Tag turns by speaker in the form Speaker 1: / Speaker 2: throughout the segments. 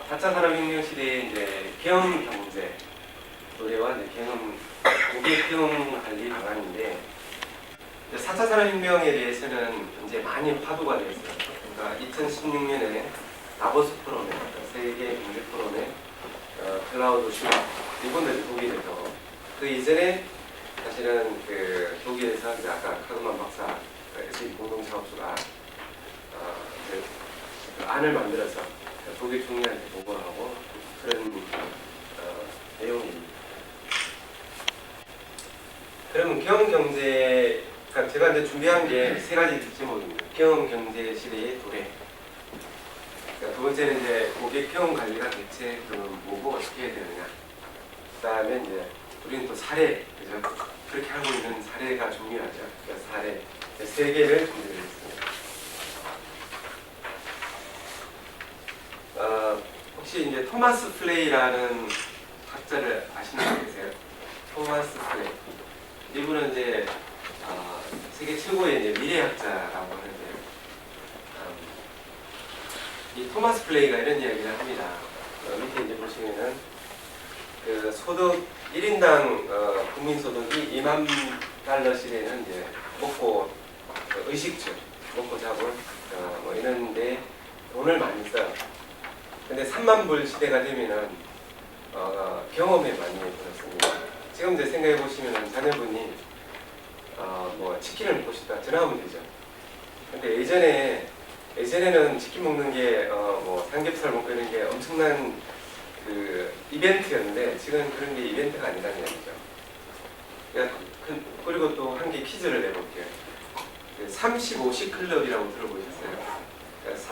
Speaker 1: 4차 산업혁명 시대에 이제 경영 경제 노래와 이제 고객 경영 관리 방안인데 4차 산업혁명에 대해서는 이제 많이 화두가 되어 있어요. 그러니까 2016년에 다보스 포럼에 세계 경제 포럼에 클라우드 슈왑 이분들이 독일에서 그 이전에 사실은 그 독일에서 이제 아까 카그만 박사 SE 공동사업소가 이제 그 안을 만들어서 독일 총리한테 보고를 하고 그런 내용입니다. 그러면 경영경제, 그러니까 제가 이제 준비한 게 세 가지 제목입니다. 경영경제 시대의 도래. 그러니까 두 번째는 이제 고객 경영 관리가 대체 그러면 뭐고 어떻게 해야 되느냐. 그다음에 이제 우리는 또 사례, 그죠? 그렇게 하고 있는 사례가 중요하죠. 그래서 사례 세 개를 준비했습니다. 혹시 이제 토마스 플레이라는 학자를 아시는 분 계세요? 토마스 플레이. 이분은 이제 세계 최고의 이제 미래학자라고 하는데 이 토마스 플레이가 이런 이야기를 합니다. 밑에 이제 보시면은 그 소득 1인당 국민 소득이 2만 달러 시대는 이제 먹고 의식주 먹고 자고 뭐 이런데 돈을 많이 써요. 근데 3만 불 시대가 되면은 경험에 많이 들었습니다. 지금 이제 생각해 보시면은 자녀분이 뭐 치킨을 먹고 싶다 전화하면 되죠. 근데 예전에는 치킨 먹는 게 뭐 삼겹살 먹고 이런 게 엄청난 그 이벤트였는데 지금 그런 게 이벤트가 아니라는 얘기죠. 그리고 또 한 개 퀴즈를 내볼게요. 35시 클럽이라고 들어보셨어요?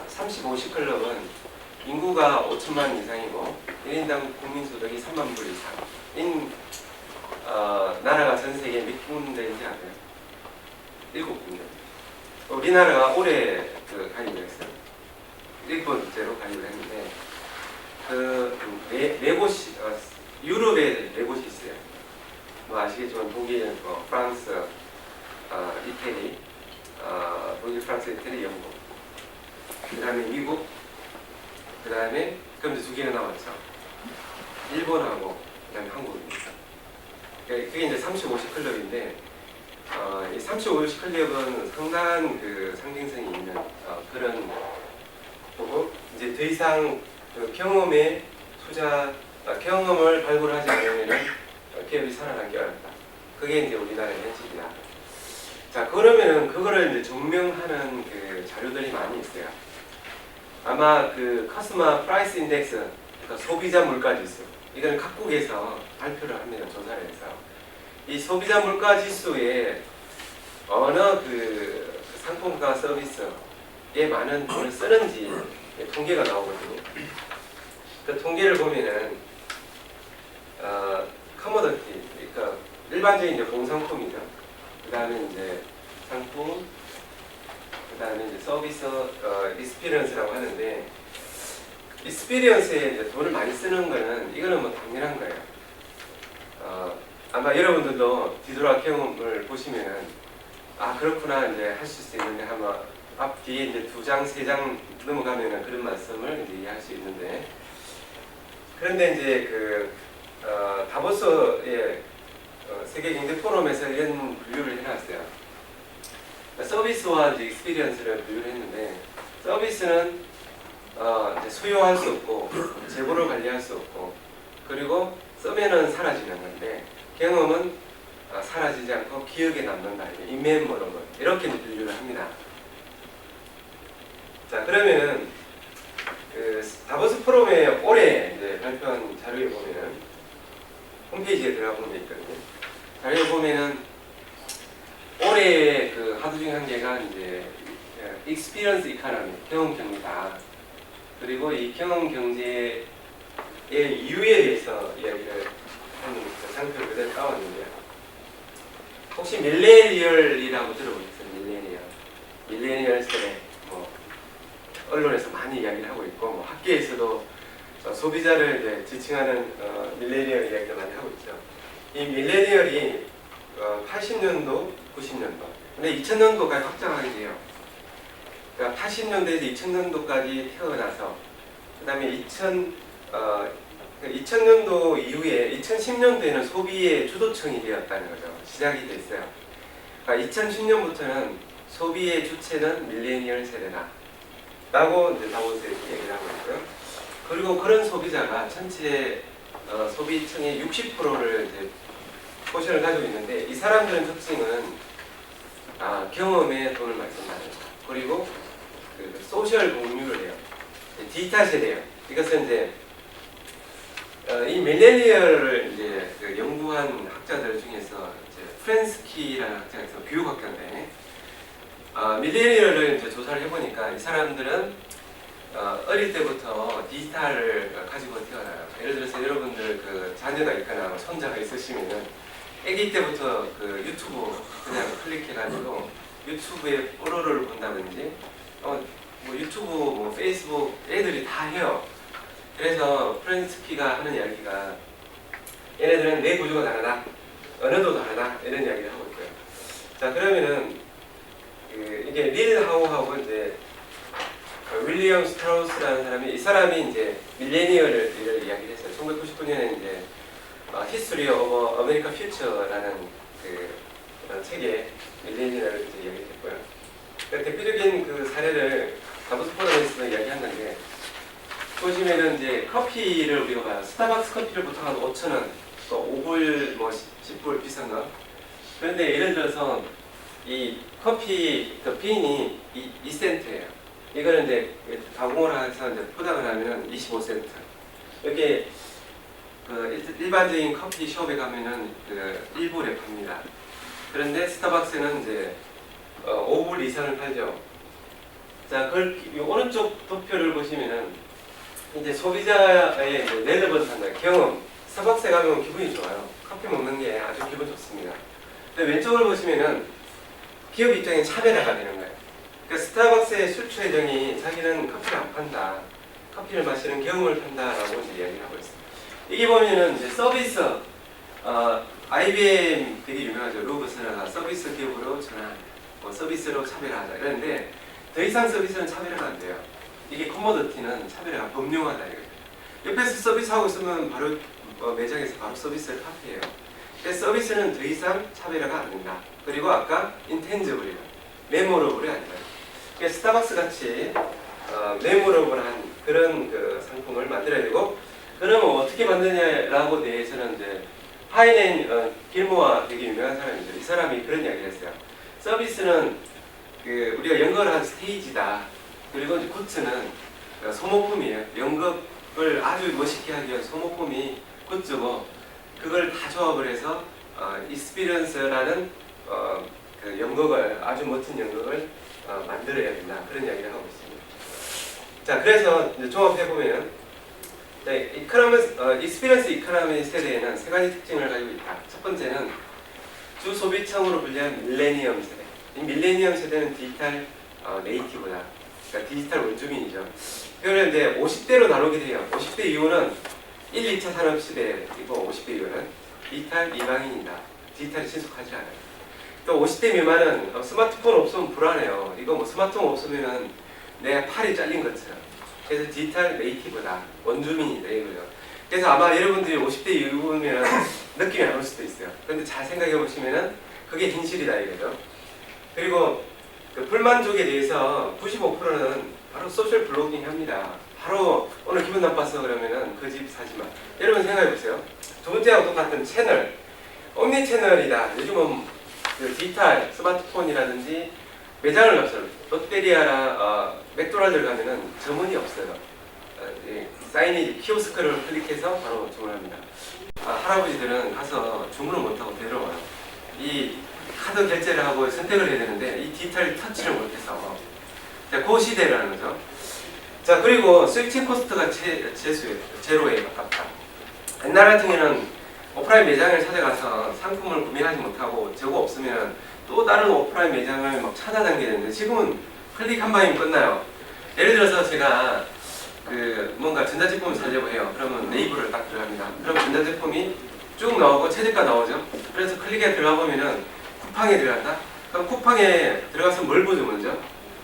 Speaker 1: 35시 클럽은 인구가 5천만 이상이고 1인당 국민소득이 3만 불 이상 나라가 전 세계에 몇 군데인지 아세요? 7군데. 우리나라가 올해 가입을 했어요. 1번째로 가입을 했는데 네 곳이 유럽에 네 곳이 있어요. 뭐 아시겠지만 독일, 프랑스, 이태리, 독일, 프랑스, 이태리, 영국. 그 다음에 미국, 그 다음에 그럼 이제 두 개가 남았죠. 일본하고 그 다음에 한국입니다. 그게 이제 35시 클럽인데 이 35시 클럽은 상당한 그 상징성이 있는 그런 거고 이제 더 이상 그 경험에 경험을 발굴하지 않으면 기업이 살아나기 어렵다. 그게 이제 우리나라의 현실이다. 자, 그러면은 그거를 이제 증명하는 그 자료들이 많이 있어요. 아마 그 커스마 프라이스 인덱스, 그러니까 소비자 물가 지수, 이거는 각국에서 발표를 합니다. 조사를 해서 이 소비자 물가 지수에 어느 그 상품과 서비스에 많은 돈을 쓰는지 통계가 나오거든요. 그 통계를 보면은 커머더티, 그러니까 일반적인 이제 공상품이죠. 그 다음에 이제 상품, 그 다음에 이제 서비스, 익스피리언스라고 하는데, 익스피리언스에 이제 돈을 많이 쓰는 거는, 이거는 뭐 당연한 거예요. 아마 여러분들도 뒤돌아 경험을 보시면은, 그렇구나, 이제 하실 수 있는데, 아마 앞뒤에 이제 2장, 3장 넘어가면은 그런 말씀을 이제 이해할 수 있는데, 그런데 이제 다보스의 세계 경제 포럼에서 이런 분류를 해놨어요. 서비스와 이제 익스피리언스를 분류를 했는데 서비스는 이제 수요할 수 없고 재고를 관리할 수 없고 그리고 쓰면은 사라지는 건데 경험은 사라지지 않고 기억에 남는다. 인메모러블 이렇게 분류를 합니다. 자, 그러면은 그 다보스 포럼에 올해 이제 발표한 자료에 보면은 홈페이지에 들어가 보면 있거든요. 자료에 보면은 올해 그 하두 중 한 개가 이제 익스피리언스 이코노미, 경험 경제다. 그리고 이 경험 경제의 이유에 대해서 이야기를 하는 상표를 그대로 따왔는데요. 혹시 밀레니얼이라고 들어보셨어요? 밀레니얼 세대. 언론에서 많이 이야기를 하고 있고 뭐 학계에서도 소비자를 이제 지칭하는 밀레니얼 이야기를 많이 하고 있죠. 이 밀레니얼이 80년도, 90년도, 근데 2000년도까지 확장하게 돼요. 그러니까 80년대에서 2000년도까지 태어나서 그 다음에 2000년도 이후에 2010년도에는 소비의 주도층이 되었다는 거죠. 시작이 됐어요. 2010년부터는 소비의 주체는 밀레니얼 세대다 라고 이제 다보스에서 얘기를 하고 있고요. 그리고 그런 소비자가 전체 소비층의 60%를 이제 포션을 가지고 있는데, 이 사람들의 특징은 경험에 돈을 많이 쓴다는 거. 그리고 그 소셜 공유를 해요. 디지털 세대예요. 이것은 이제 이 밀레니얼을 이제 그 연구한 학자들 중에서 이제 프렌스키라는 학자가 있어요. 교육학자인데 밀레니얼을 이제 조사를 해보니까 이 사람들은 어릴 때부터 디지털을 가지고 태어나요. 예를 들어서 여러분들 그 자녀가 있거나 손자가 있으시면은 아기 때부터 그 유튜브 그냥 클릭해가지고 유튜브에 포로를 본다든지 뭐 유튜브, 뭐 페이스북 애들이 다 해요. 그래서 프렌스키가 하는 이야기가 얘네들은 뇌 구조가 다르다, 언어도 다르다 이런 이야기를 하고 있고요. 자, 그러면은 이게 릴 하우하고 이제 윌리엄 스트라우스라는 사람이, 이 사람이 이제 밀레니얼을 이야기를 했어요. 1999년에 이제 히스토리 오브 아메리카 퓨처라는 그런 책에 밀레니얼을 이제 이야기했고요. 그러니까 대표적인 그 사례를 다보스 포럼에서 이야기한 건데, 보시면은 이제 커피를 우리가 봐요. 스타벅스 커피를 보통 한 5,000원, 또 5불, 뭐 10불 비싼 거. 그런데 예를 들어서 이 커피 그 빈이 2센트예요. 이거는 이제 가공을 해서 이제 포장을 하면 25센트. 이렇게 그 일반적인 커피숍에 가면은 그 1불에 팝니다. 그런데 스타벅스는 이제 5불 이상을 팔죠. 자, 이 오른쪽 도표를 보시면은 이제 소비자의 렐레번트한 경험. 스타벅스에 가면 기분이 좋아요. 커피 먹는 게 아주 기분 좋습니다. 근데 왼쪽을 보시면은 기업 입장에 차별화가 되는 거예요. 그러니까 스타벅스의 수출 예정이 자기는 커피를 안 판다, 커피를 마시는 경험을 판다라고 이제 이야기를 하고 있습니다. 이게 보면은 이제 서비스, IBM 되게 유명하죠. 로브스가 서비스 기업으로 전환, 뭐 서비스로 차별화하자 이러는데, 더 이상 서비스는 차별화가 안 돼요. 이게 커머더티는 차별화가 범용하다 이거예요. 옆에서 서비스하고 있으면 바로 매장에서 바로 서비스를 파티해요. 그래서 서비스는 더 이상 차별화가 안 된다. 그리고 아까 인텐저블이요, 메모러블이 아니라. 그러니까 스타벅스 같이 메모러블한 그런 그 상품을 만들어야 되고, 그러면 어떻게 만드냐라고 대해서는 이제 하이넨 길모아 되게 유명한 사람인데, 이 사람이 그런 이야기를 했어요. 서비스는 그 우리가 연극을 한 스테이지다. 그리고 이제 굿즈는 소모품이에요. 연극을 아주 멋있게 하기 위한 소모품이 굿즈고, 그걸 다 조합을 해서 익스피리언스라는 그 연극을, 아주 멋진 연극을 만들어야 된다. 그런 이야기를 하고 있습니다. 자, 그래서 이제 종합해보면 익스피리언스 이코노미 세대에는 세 가지 특징을 가지고 있다. 첫 번째는 주소비층으로 분류한 밀레니엄 세대. 이 밀레니엄 세대는 디지털 네이티브다. 그러니까 디지털 원주민이죠. 그걸 이제 50대로 나누게 돼요. 50대 이후는 1, 2차 산업시대이고, 50대 이후는 디지털 이방인이다. 디지털이 친숙하지 않아요. 또 50대 미만은 스마트폰 없으면 불안해요. 이거 뭐 스마트폰 없으면은 내 팔이 잘린 것처럼. 그래서 디지털 네이티브다, 원주민이다 이거죠. 그래서 아마 여러분들이 50대 이후면 느낌이 안 올 수도 있어요. 그런데 잘 생각해 보시면은 그게 진실이다 이거죠. 그리고 그 불만족에 대해서 95%는 바로 소셜 블로깅 합니다. 바로 오늘 기분 나빴어 그러면은 그 집 사지 마. 여러분 생각해 보세요. 두 번째하고 똑같은 채널, 옴니 채널이다. 요즘은 그 디지털 스마트폰이라든지 매장을 가서 롯데리아나 맥도날드를 가면은 점원이 없어요. 사인이 키오스크를 클릭해서 바로 주문합니다. 할아버지들은 가서 주문을 못하고 데려와요. 이 카드 결제를 하고 선택을 해야 되는데 이 디지털 터치를 못해서. 자, 그 시대라는 거죠. 자, 그리고 스위칭 코스트가 제로에 가깝다. 옛날 같은 경우는 오프라인 매장을 찾아가서 상품을 구매하지 못하고 저거 없으면 또 다른 오프라인 매장을 막 찾아다니게 되는데, 지금은 클릭 한 방이면 끝나요. 예를 들어서 제가 그 뭔가 전자제품을 사려고 해요. 그러면 네이버를 딱 들어갑니다. 그럼 전자제품이 쭉 나오고 최저가 나오죠. 그래서 클릭에 들어가 보면은 쿠팡에 들어간다. 그럼 쿠팡에 들어가서 뭘 보죠 먼저?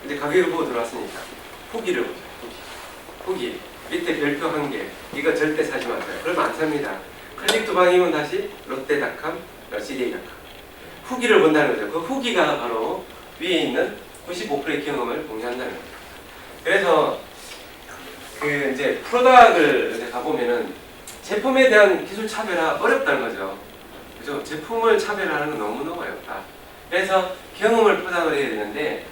Speaker 1: 이제 가격을 보고 들어왔으니까 후기를 보죠. 후기. 밑에 별표 1개. 이거 절대 사지 마세요. 그러면 안 삽니다. 클릭 2방이면 다시 롯데닷컴, CD닷컴. 후기를 본다는 거죠. 그 후기가 바로 위에 있는 95%의 경험을 공유한다는 거죠. 그래서 그 이제 프로덕을 이제 가보면은 제품에 대한 기술 차별화 어렵다는 거죠. 그죠? 제품을 차별화하는 건 너무너무 어렵다. 그래서 경험을 포장을 해야 되는데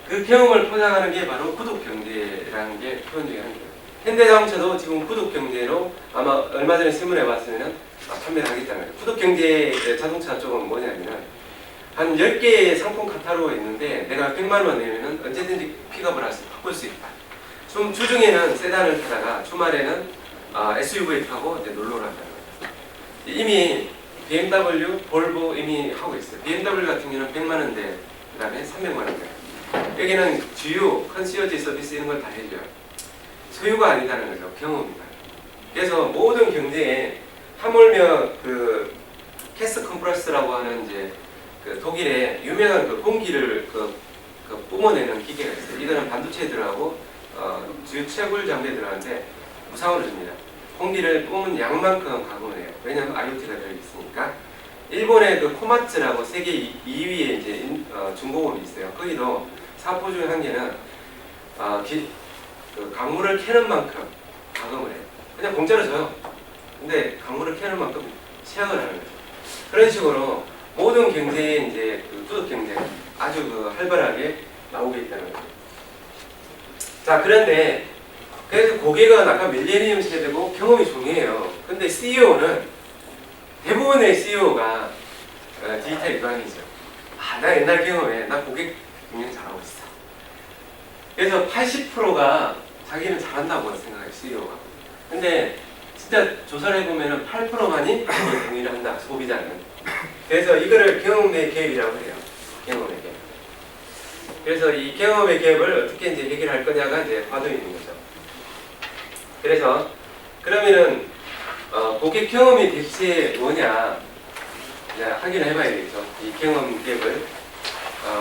Speaker 1: 그 경험을 포장하는 게 바로 구독경제라는 게 표현 중에 한 거예요. 현대자동차도 지금 구독경제로 아마 얼마 전에 신문에 봤으면 판매를 하겠다는 거예요. 구독경제 자동차 쪽은 뭐냐면 한 10개의 상품 카탈로그가 있는데 내가 100만 원 내면은 언제든지 픽업을 바꿀 수 있다. 주중에는 세단을 타다가 주말에는 SUV 타고 이제 놀러 간다는 거예요. 이미 BMW, 볼보 이미 하고 있어요. BMW 같은 경우는 100만 원대, 그 다음에 300만 원대. 여기는 주유, 컨시어지 서비스 이런 걸 다 해줘요. 소유가 아니다는 거죠. 경험이다. 그래서 모든 경제에 하물며 그 캐스 컴프레스라고 하는 이제 그 독일의 유명한 그 공기를 그 뿜어내는 기계가 있어요. 이거는 반도체에 들어가고 주요 채굴 장비에 들어가는데 무상으로 줍니다. 공기를 뿜은 양만큼 가공을 해요. 왜냐하면 IoT가 들어있으니까. 일본의 그 코마츠라고 세계 2위의 이제 중공업이 있어요. 거기도 사포 중에 한 개는 그 강물을 캐는 만큼 가공을 해요. 그냥 공짜로 줘요. 근데 강물을 캐는 만큼 채약을 하는 거죠. 그런 식으로 모든 경제에 이제 그 투덕 경제 아주 그 활발하게 나오고 있다는 거죠. 자, 그런데 그래서 고객은 아까 밀레니엄 세대고 경험이 중요해요. 근데 CEO는 대부분의 CEO가 디지털 기반이죠. 나 옛날 경험에 나 고객 굉장히 잘하고 있어. 그래서 80%가 자기는 잘한다고 생각해요, CEO가. 근데 진짜 조사를 해보면 8%만이 동의를 한다, 소비자는. 그래서 이거를 경험의 갭이라고 해요. 경험의 갭. 그래서 이 경험의 갭을 어떻게 이제 해결할 거냐가 이제 과도에 있는 거죠. 그래서 그러면은 고객 경험이 대체 뭐냐 이제 확인을 해봐야겠죠. 이 경험 갭을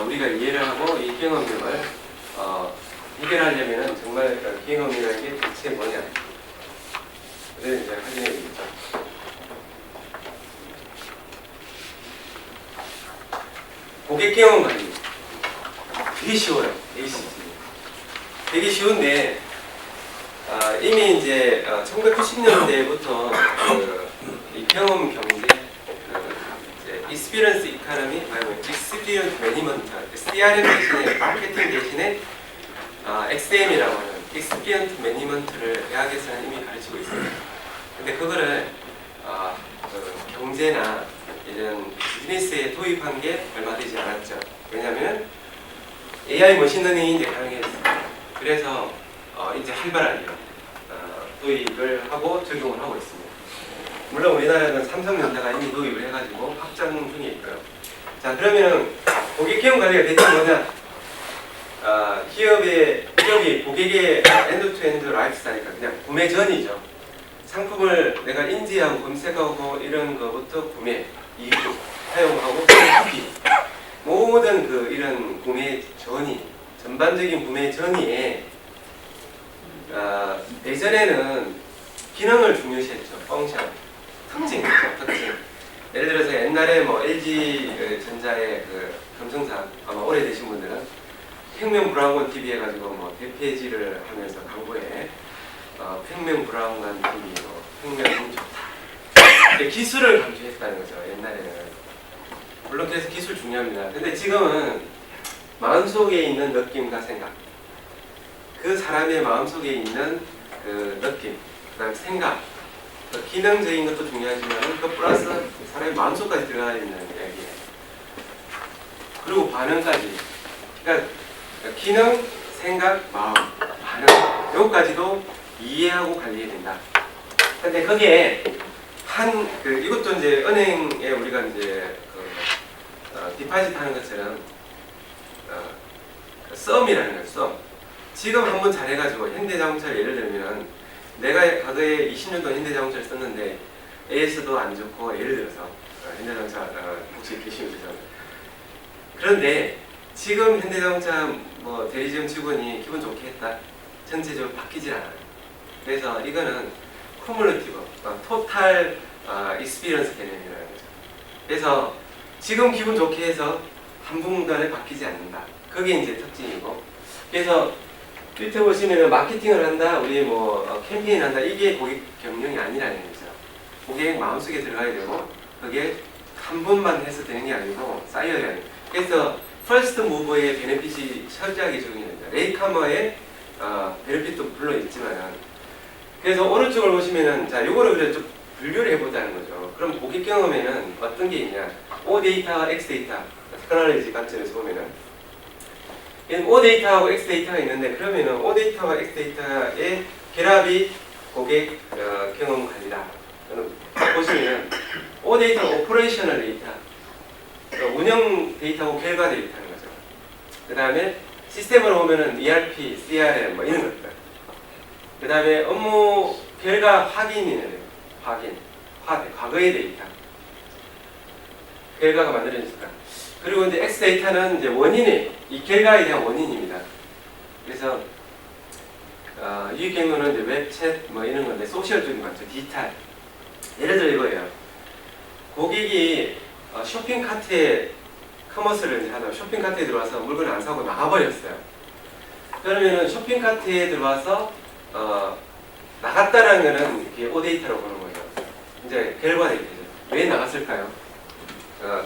Speaker 1: 우리가 이해를 하고 이 경험 갭을 해결하려면은 정말 경험이라는 게 대체 뭐냐 그걸 이제 확인해야겠죠. 고객 경험 관리 되게 쉬워요. 되게 쉽습니다. 되게 쉬운데 이미 이제 1990년대부터 이 경험 경제, 익스피리언스 이코노미, 익스피리언스 매니먼트, CRM 대신에 마케팅 대신에 XM이라고 하는 익스피리언스 매니먼트를 대학에서는 이미 가르치고 있습니다. 근데 그거를 경제나 이런 비즈니스에 도입한 게 얼마 되지 않았죠. 왜냐하면 AI 머신러닝이 이제 가능했습니다. 그래서 이제 활발하게 도입을 하고 적용을 하고 있습니다. 물론 우리나라는 삼성전자가 이미 도입을 해가지고 확장 중에 있고요. 자, 그러면은 고객 경험 관리가 대체 뭐냐? 기업이 고객의 엔드-투-엔드 라이프 스타일이니까 그냥 구매 전이죠. 상품을 내가 인지하고 검색하고 이런 거부터 구매, 이용, 사용하고 후기 모든 그 이런 구매 전이 전반적인 구매 전이에 예전에는 기능을 중요시했죠. 펑션, 특징이죠. 특징. 예를 들어서 옛날에 뭐 LG 전자의 그 금성사 아마 오래되신 분들은 평면 브라운관 TV 해가지고 뭐 대폐지를 하면서 광고에 평면 브라운관 TV, 평면 좋다. 기술을 강조했다는 거죠. 옛날에는. 물론 그래서 기술 중요합니다. 근데 지금은 마음속에 있는 느낌과 생각, 그 사람의 마음속에 있는 그 느낌, 그다음 생각, 기능적인 것도 중요하지만 그 플러스 사람의 마음속까지 들어가 있는 이야기예요. 그리고 반응까지. 그러니까 기능, 생각, 마음, 반응 요거까지도 이해하고 관리해야 된다. 근데 거기에 이것도 이제 은행에 우리가 이제 디파짓 하는 것처럼 썸이라는 거예요. 썸. 지금 한번 잘해가지고 현대자동차를 예를 들면 내가 과거에 20년 동안 현대자동차를 썼는데 AS도 안 좋고 예를 들어서 현대자동차 혹시 계시면 죄송합니다. 그런데 지금 현대자동차 뭐 대리점 직원이 기분 좋게 했다. 전체적으로 바뀌질 않아요. 그래서 이거는 쿠뮬러티브, 토탈 익스피리언스 개념이라는 거죠. 그래서 지금 기분 좋게 해서 한순간에 바뀌지 않는다. 그게 이제 특징이고. 그래서 밑에 보시면은 마케팅을 한다, 우리 뭐 캠페인 한다, 이게 고객 경영이 아니라는 거죠. 고객 마음속에 들어가야 되고, 그게 한 번만 해서 되는 게 아니고 쌓여야 돼요. 그래서 퍼스트 무버의 베네핏이 철저하게 적용이 됩니다. 레이카머의 베네핏도 물론 있지만은, 그래서 오른쪽을 보시면은, 자, 요거를 그래 좀 분류를 해보자는 거죠. 그럼 고객 경험에는 어떤 게 있냐? O 데이터와 X 데이터, 테크놀로지 관점에서 보면은, O 데이터하고 X 데이터가 있는데, 그러면은 O 데이터와 X 데이터의 결합이 고객 경험 관리다. 보시면은 O 데이터는 오퍼레이셔널 데이터, 운영 데이터하고 결과 데이터는 거죠. 그 다음에 시스템으로 보면은 ERP, CRM 뭐 이런 것들. 그 다음에 업무 결과 확인이네요. 확인, 과거의 데이터. 결과가 만들어졌다. 그리고 이제 X 데이터는 이제 원인이, 이 결과에 대한 원인입니다. 그래서 이 경우는 이제 웹챗 뭐 이런 건데, 소셜적인 거죠. 디지털. 예를 들어 이거예요. 고객이 쇼핑 카트에 커머스를 이제 하다가 쇼핑 카트에 들어와서 물건을 안 사고 나가버렸어요. 그러면은 쇼핑 카트에 들어와서 나갔다라는 거는 이게 O 데이터로 보는 거죠. 이제 결과 데이터죠. 왜 나갔을까요?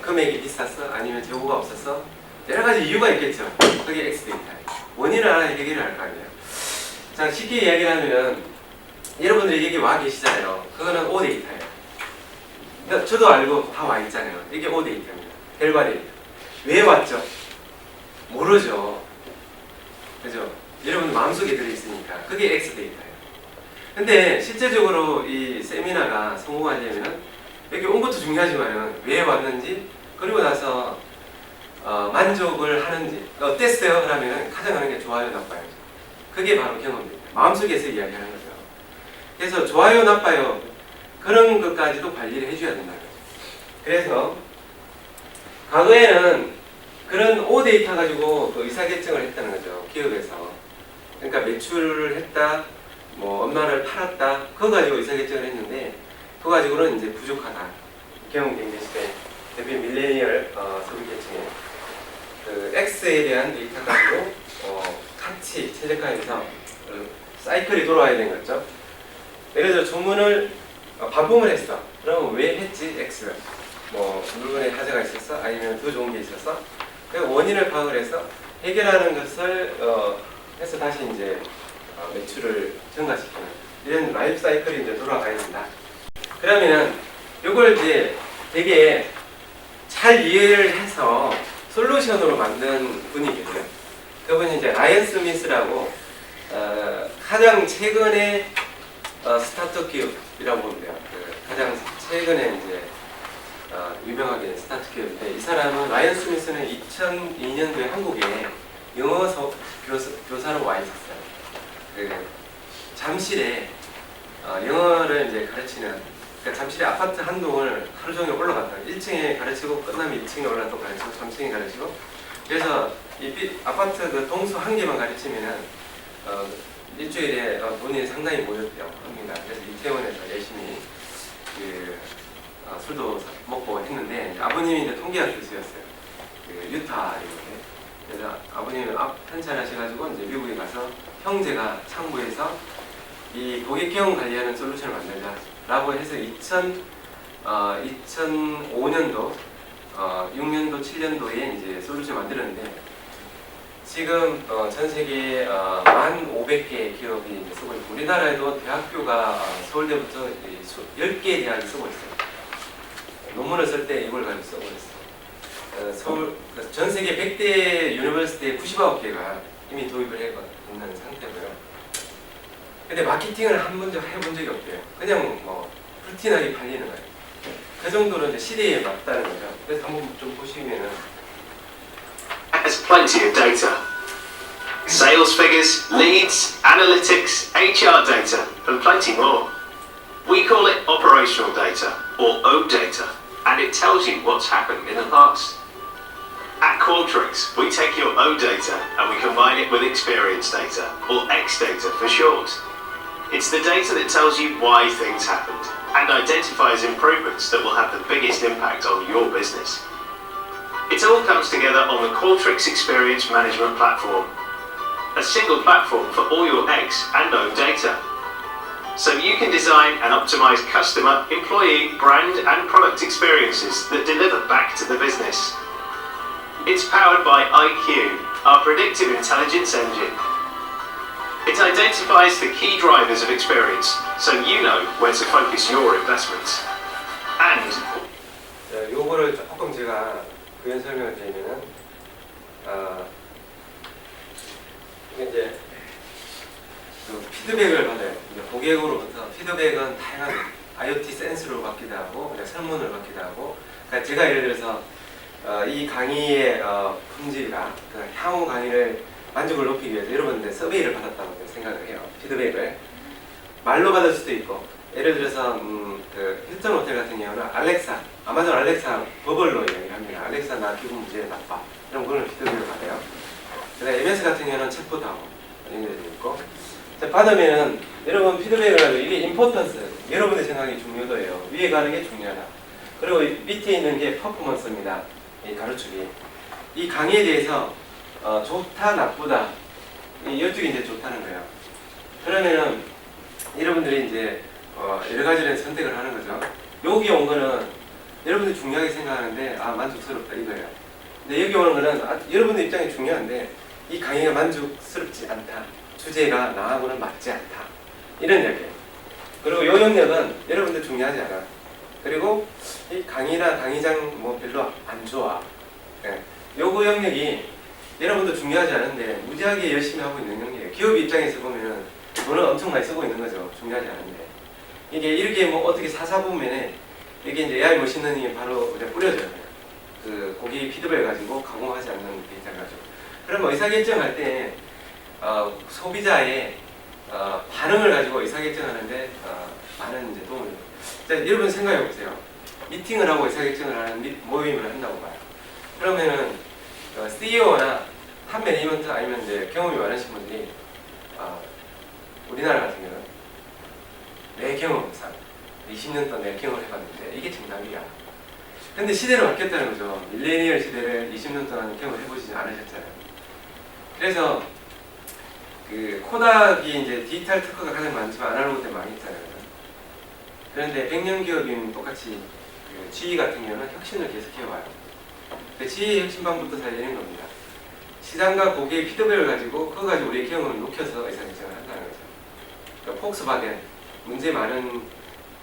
Speaker 1: 금액이 비쌌어? 아니면 재고가 없었어? 여러 가지 이유가 있겠죠. 그게 X 데이터예요. 원인을 알아야 해결을 할 거 아니에요. 자, 쉽게 이야기를 하면 여러분들이 여기 와 계시잖아요. 그거는 O 데이터예요. 그러니까 저도 알고 다 와 있잖아요. 이게 O 데이터입니다. 결과 데이터. 왜 왔죠? 모르죠. 그죠? 여러분 마음속에 들어있으니까. 그게 X 데이터예요. 근데 실제적으로 이 세미나가 성공하려면 여기 온 것도 중요하지만 왜 왔는지, 그리고 나서 만족을 하는지, 어땠어요? 그러면 가장 하는 게 좋아요, 나빠요. 그게 바로 경험입니다. 마음속에서 이야기하는 거죠. 그래서 좋아요, 나빠요, 그런 것까지도 관리를 해줘야 된다는 거죠. 그래서 과거에는 그런 O 데이터 가지고 그 의사결정을 했다는 거죠. 기업에서. 그러니까 매출을 했다, 뭐 얼마를 팔았다, 그거 가지고 의사결정을 했는데, 그거 가지고는 이제 부족하다. 경영 경제 시대 대비 밀레니얼 소비계층에 그 X에 대한 데이터 가지고 같이 최적화해서 사이클이 돌아와야 되는 거죠. 예를 들어 주문을 반품을 했어. 그러면 왜 했지? X. 뭐 물건에 하자가 있었어? 아니면 더 좋은 게 있었어? 그 원인을 파악을 해서 해결하는 것을 해서 다시 이제 매출을 증가시키는 이런 라이프 사이클이 이제 돌아가야 된다. 그러면은 이걸 이제 되게 잘 이해를 해서 솔루션으로 만든 분이 계세요. 그분이 이제 라이언 스미스라고 가장 최근에 스타트업 기업이라고 보면 돼요. 가장 최근에 이제 유명하게 된 스타트업 기업인데, 이 사람은 라이언 스미스는 2002년도에 한국에 영어 교사로 와 있었어요. 잠실에 영어를 이제 가르치는, 그러니까 잠실에 아파트 한 동을 하루 종일 올라갔다. 1층에 가르치고 끝나면 2층에 올라가 또 가르치고 3층에 가르치고. 그래서 이 아파트 그 동수 한 개만 가르치면은 일주일에 돈이 상당히 모였대요. 합니다. 그래서 이태원에서 열심히 술도 먹고 했는데, 아버님이 이제 통계학 교수였어요. 유타 이렇게. 그래서 아버님이 편찬하셔가지고 이제 미국에 가서 형제가 창구에서 이 고객 경험 관리하는 솔루션을 만들자라고 해서 2005년도, 6년도, 7년도에 이제 솔루션 만들었는데, 지금 전 세계에 1,500개 기업이 이제 쓰고 있고, 우리나라에도 대학교가 서울대부터 10개 대학이 쓰고 있어요. 논문을 쓸 때 이걸 가지고 쓰고 있어요. 전 세계 100대 유니버시티에 99개가 이미 도입을 해 있는 상태고요. 근데 마케팅을 한 번도 해본 적이 없대요. 그냥 뭐 루틴하게 팔리는 거예요. 그 정도로 이제 시대에 맞다는 거죠. 그래서 한번 좀 보시면은,
Speaker 2: has plenty of data. Sales figures, leads, analytics, HR data, and plenty more. We call it operational data, or O data, and it tells you what's happened in the past. At Qualtrics, we take your O data and we combine it with experience data, or X data for short. It's the data that tells you why things happened and identifies improvements that will have the biggest impact on your business. It all comes together on the Qualtrics Experience Management Platform, a single platform for all your X and O data. So you can design and optimize customer, employee, brand and product experiences that deliver back to the business. It's powered by IQ, our predictive intelligence engine. It identifies the key drivers of experience, so you know where to focus your investments. And
Speaker 1: 자, 요거를 조금 제가 부연 설명을 드리면은 이게 이제 그 피드백을 받아요. 고객으로부터 피드백은 다양한 IoT 센스로 받기도 하고, 그냥 설문을 받기도 하고. 그러니까 제가 예를 들어서 이 강의의 품질이나 향후 강의를 만족을 높이기 위해서 여러분들 서베이를 받았다고 생각을 해요. 피드백을 말로 받을 수도 있고, 예를 들어서 그 힐튼 호텔 같은 경우는 알렉사, 아마존 알렉사 버벌로 이야기를 합니다. 알렉사 나 기분 문제 나빠. 그럼 그거는 피드백을 받아요. 그다음에 MS 같은 경우는 챗봇하고 이런 것도 있고. 받으면은 여러분 피드백을 하고 이게 임포턴스, 여러분의 생각이 중요도예요. 위에 가는 게 중요하다. 그리고 밑에 있는 게 퍼포먼스입니다. 이 가르치기. 이 강의에 대해서 좋다 나쁘다 이쪽이 이제 좋다는 거예요. 그러면은 여러분들이 이제 여러 가지를 선택을 하는 거죠. 여기 온 거는 여러분들이 중요하게 생각하는데 만족스럽다 이거예요. 근데 여기 오는 거는 여러분들 입장이 중요한데 이 강의가 만족스럽지 않다. 주제가 나하고는 맞지 않다. 이런 이야기예요. 그리고 이 영역은 여러분들 중요하지 않아. 그리고 이 강의나 강의장 뭐 별로 안 좋아. 예. 요거 영역이 여러분도 중요하지 않은데 무지하게 열심히 하고 있는 영역이에요. 기업 입장에서 보면 돈을 엄청 많이 쓰고 있는 거죠. 중요하지 않은데. 이게 이렇게 뭐 어떻게 사사보면에 이게 이제 AI 머신러닝이 바로 그냥 뿌려져요. 그 고객 피드백을 가지고 가공하지 않는 데이터를 가지고. 그러면 의사결정할 때 소비자의 반응을 가지고 의사결정하는데 많은 이제 도움을 줘요. 자, 여러분 생각해 보세요. 미팅을 하고 의사결정을 하는 모임을 한다고 봐요. 그러면은 CEO나 한 매니지먼트 아니면 이제 경험이 많으신 분들이 우리나라 같은 경우는 내 경험상 20년 동안 내 경험을 해봤는데 이게 정답이야. 근데 시대는 바뀌었다는 거죠. 밀레니얼 시대를 20년 동안 경험을 해보지 않으셨잖아요. 그래서 그 코닥이 이제 디지털 특허가 가장 많지만 아날로그 때 많이 있잖아요. 그런데 100년 기업인 똑같이 그 GE 같은 경우는 혁신을 계속 해와요. GE 혁신방부터 살리는 겁니다. 시장과 고객의 피드백을 가지고 그거 가지고 우리의 경험을 녹여서 의사결정을 한다는 거죠. 그러니까 폭스바겐 문제 많은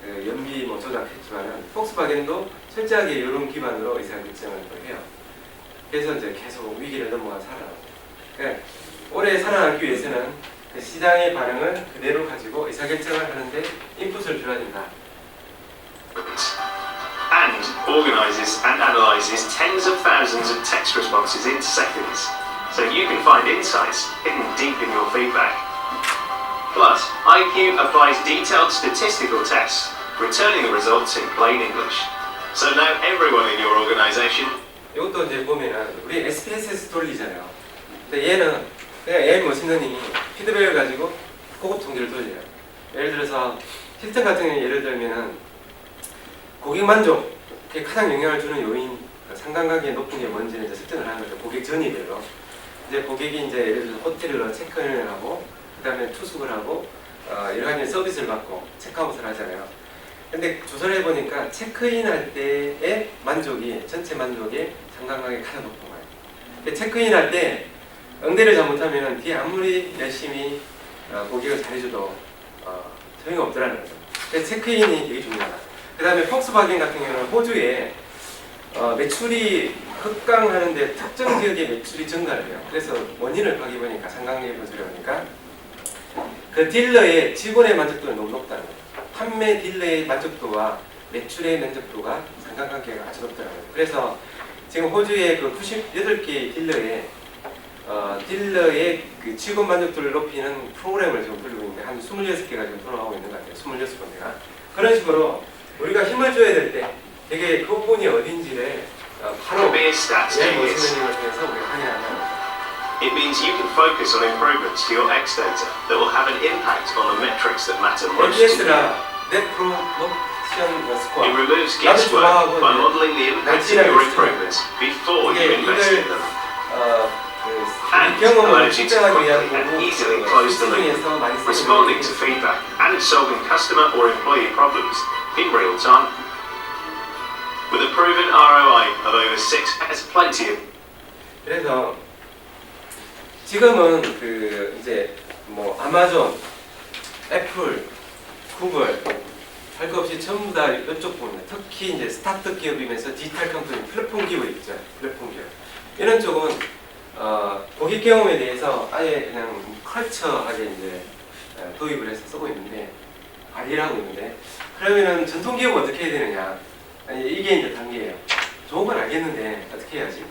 Speaker 1: 그 연비 뭐 조작했지만은 폭스바겐도 철저하게 이런 기반으로 의사결정을 또 해요. 그래서 이제 계속 위기를 넘어가 살아나죠. 그러니까 오래 살아남기 위해서는 그 시장의 반응을 그대로 가지고 의사결정을 하는데 인풋을 줘야 된다.
Speaker 2: and organises and analyses tens of thousands of text responses in seconds, so you can find insights hidden deep in your feedback. Plus, IQ applies detailed statistical tests, returning the results in plain English. So now everyone in your organisation.
Speaker 1: 이것도 이제 보면은 우리 SPSS 돌리잖아요. 근데 얘는 그냥 AI 머신러닝이 피드백을 가지고 고급 통계를 돌려요. 예를 들어서 힐튼 같은 경우 예를 들면은 고객 만족에 가장 영향을 주는 요인, 상관관계 높은 게 뭔지는 이제 설정을 하는 거죠. 고객 전이별로. 이제 고객이 이제 예를 들어서 호텔을 체크인을 하고, 그 다음에 투숙을 하고, 여러 가지 서비스를 받고, 체크아웃을 하잖아요. 근데 조사를 해보니까 체크인 할 때의 만족이, 전체 만족의 상관관계가 가장 높은 거예요. 근데 체크인 할 때 응대를 잘못하면 뒤에 아무리 열심히 고객을 잘해줘도 소용이 없더라는 거죠. 그래서 체크인이 되게 중요하다. 그 다음에 폭스바겐 같은 경우는 호주에 매출이 급강하는데 특정 지역의 매출이 증가를 해요. 그래서 원인을 파악해보니까 상관관계 분석을 해보니까 그 딜러의 직원의 만족도가 너무 높다는 거예요. 판매 딜러의 만족도와 매출의 만족도가 상관관계가 아주 높더라고요. 그래서 지금 호주의 그 98개의 딜러의 그 직원 만족도를 높이는 프로그램을 지금 돌리고 있는데 한 26개가 지금 돌아가고 있는 것 같아요. 26군데가. 그런 식으로 우리가 힘을 줘야 될 때 되게 그 부분이 어딘지를 바로 AI 머신러닝을 통해서 우리가 확인한다는 거죠.
Speaker 2: It means you can focus on improvements to your X data that will have an impact on the metrics that matter most to you.
Speaker 1: NPS라 Net Promotion
Speaker 2: It
Speaker 1: Score.
Speaker 2: removes
Speaker 1: 나도
Speaker 2: guesswork
Speaker 1: 좋아하고
Speaker 2: by
Speaker 1: 이제
Speaker 2: modelling the impact of your improvements before you invest in them. And
Speaker 1: 경험을
Speaker 2: allows you to
Speaker 1: 측정하기 위한
Speaker 2: quickly and
Speaker 1: 도구
Speaker 2: easily close the loop,
Speaker 1: 중에서 많이 쓰이는
Speaker 2: responding to feedback and solving customer or employee problems in real time. With a proven ROI of over 6, there's plenty of
Speaker 1: 그래서 지금은 그 이제 뭐 아마존, 애플, 구글 할 것 없이 전부 다 이쪽 보면 특히 이제 스타트업 기업이면서 디지털 컴퍼니 플랫폼 기업 있죠. 플랫폼 기업 이런 쪽은 고객 경험에 대해서 아예 그냥 컬처하게 이제 도입을 해서 쓰고 있는데 관리를 하고 있는데 그러면은 전통 기업은 어떻게 해야 되느냐? 아니, 이게 이제 단계예요. 좋은 건 알겠는데 어떻게 해야지?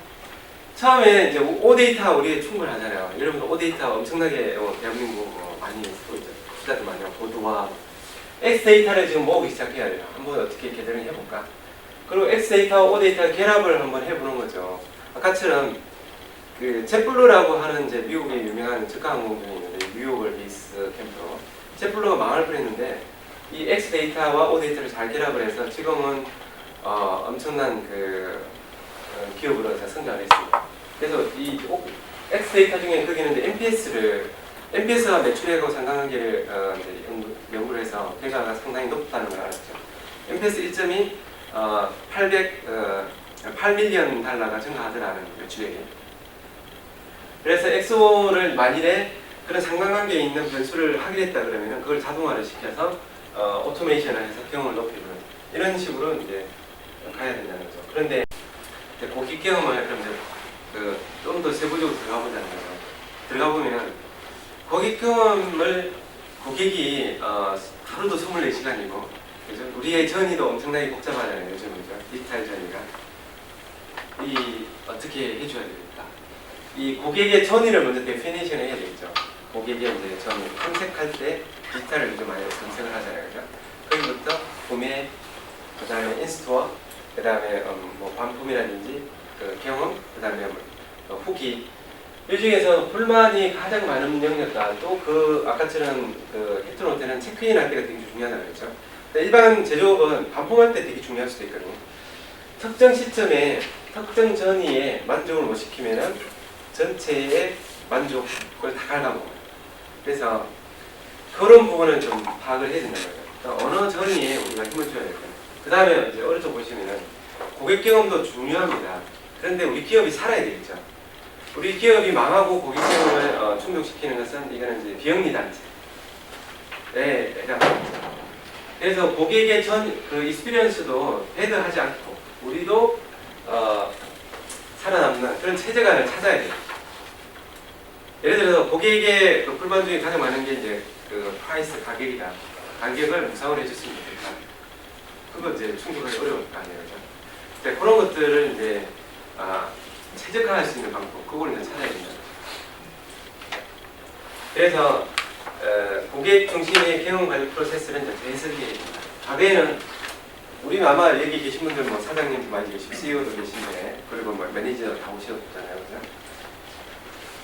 Speaker 1: 처음에 이제 오데이터 우리가 충분하잖아요. 여러분 오데이터 엄청나게 대한민국 많이 쓰고 있죠. 투자도 많이 하고 보도와 X데이터를 지금 모으기 시작해야 돼요. 한번 어떻게 개대를 해볼까? 그리고 X데이터와 오데이터 결합을 한번 해보는 거죠. 아까처럼 그 jetblue라고 하는 이제 미국의 유명한 특가 항공편이 있는데 뉴욕을 베이스 캠프로 jetblue가 망할 뻔했는데 이 X데이터와 오데이터를 잘 결합을 해서 지금은 엄청난 그 기업으로 성장을 했습니다. 그래서 이 X데이터 중에 거기는 이제 NPS와 매출액하고 상관관계를 이제 연구를 해서 결과가 상당히 높다는 걸 알았죠. NPS 1점이 8밀리언 달러가 증가하더라는 매출액이. 그래서 XO를 만일에 그런 상관관계에 있는 변수를 확인했다 그러면 그걸 자동화를 시켜서 오토메이션을 해서 경험을 높이는 이런 식으로 이제 가야 된다는 거죠. 그런데 고객 경험을 그럼 이제 좀 더 세부적으로 들어가 보자는 거죠. 들어가 보면 고객 경험을 고객이 하루도 24시간이고 그죠? 우리의 전이도 엄청나게 복잡하잖아요. 요즘은 디지털 전이가 이 어떻게 해줘야 되겠다. 이 고객의 전이를 먼저 데피니션 해야 되겠죠. 고객의 이제 전 검색할 때 디지털을 좀 많이 검색을 하잖아요. 그죠? 거기부터 구매, 그 다음에 인스토어, 그 다음에 뭐 반품이라든지 그 경험, 그 다음에 후기. 이 중에서 불만이 가장 많은 영역과 또 그 아까처럼 그 히트노트는 체크인 할 때가 되게 중요하다고 그랬죠. 일반 제조업은 반품할 때 되게 중요할 수도 있거든요. 특정 시점에 특정 전이에 만족을 못 시키면은 전체의 만족을 다 갉아먹어요. 그래서 그런 부분을 좀 파악을 해야 된다는 거죠. 그러니까 어느 전이에 우리가 힘을 줘야 될까요? 그 다음에 이제 오른쪽 보시면은 고객 경험도 중요합니다. 그런데 우리 기업이 살아야 되겠죠. 우리 기업이 망하고 고객 경험을 충족시키는 것은 이거는 이제 비영리 단체. 네, 그래서 고객의 그 익스피리언스도 배드하지 않고 우리도 살아남는 그런 체제관을 찾아야 돼요. 예를 들어서 고객의 그 불만 중에 가장 많은 게 이제 그 프라이스 가격이다. 가격을 무상으로 해줬으면 좋겠다. 그거 이제 충족하기 어려울 거 아니에요, 그죠? 그런 것들을 이제 최적화할 수 있는 방법, 그걸 이제 찾아야 된다. 그래서 고객 중심의 경영 관리 프로세스를 이제 재해석해야 됩니다. 과거에는 우리는 아마 여기 계신 분들 뭐 사장님도 많이 계시고 CEO도 계신데 그리고 뭐 매니저 다 오셨잖아요, 그죠?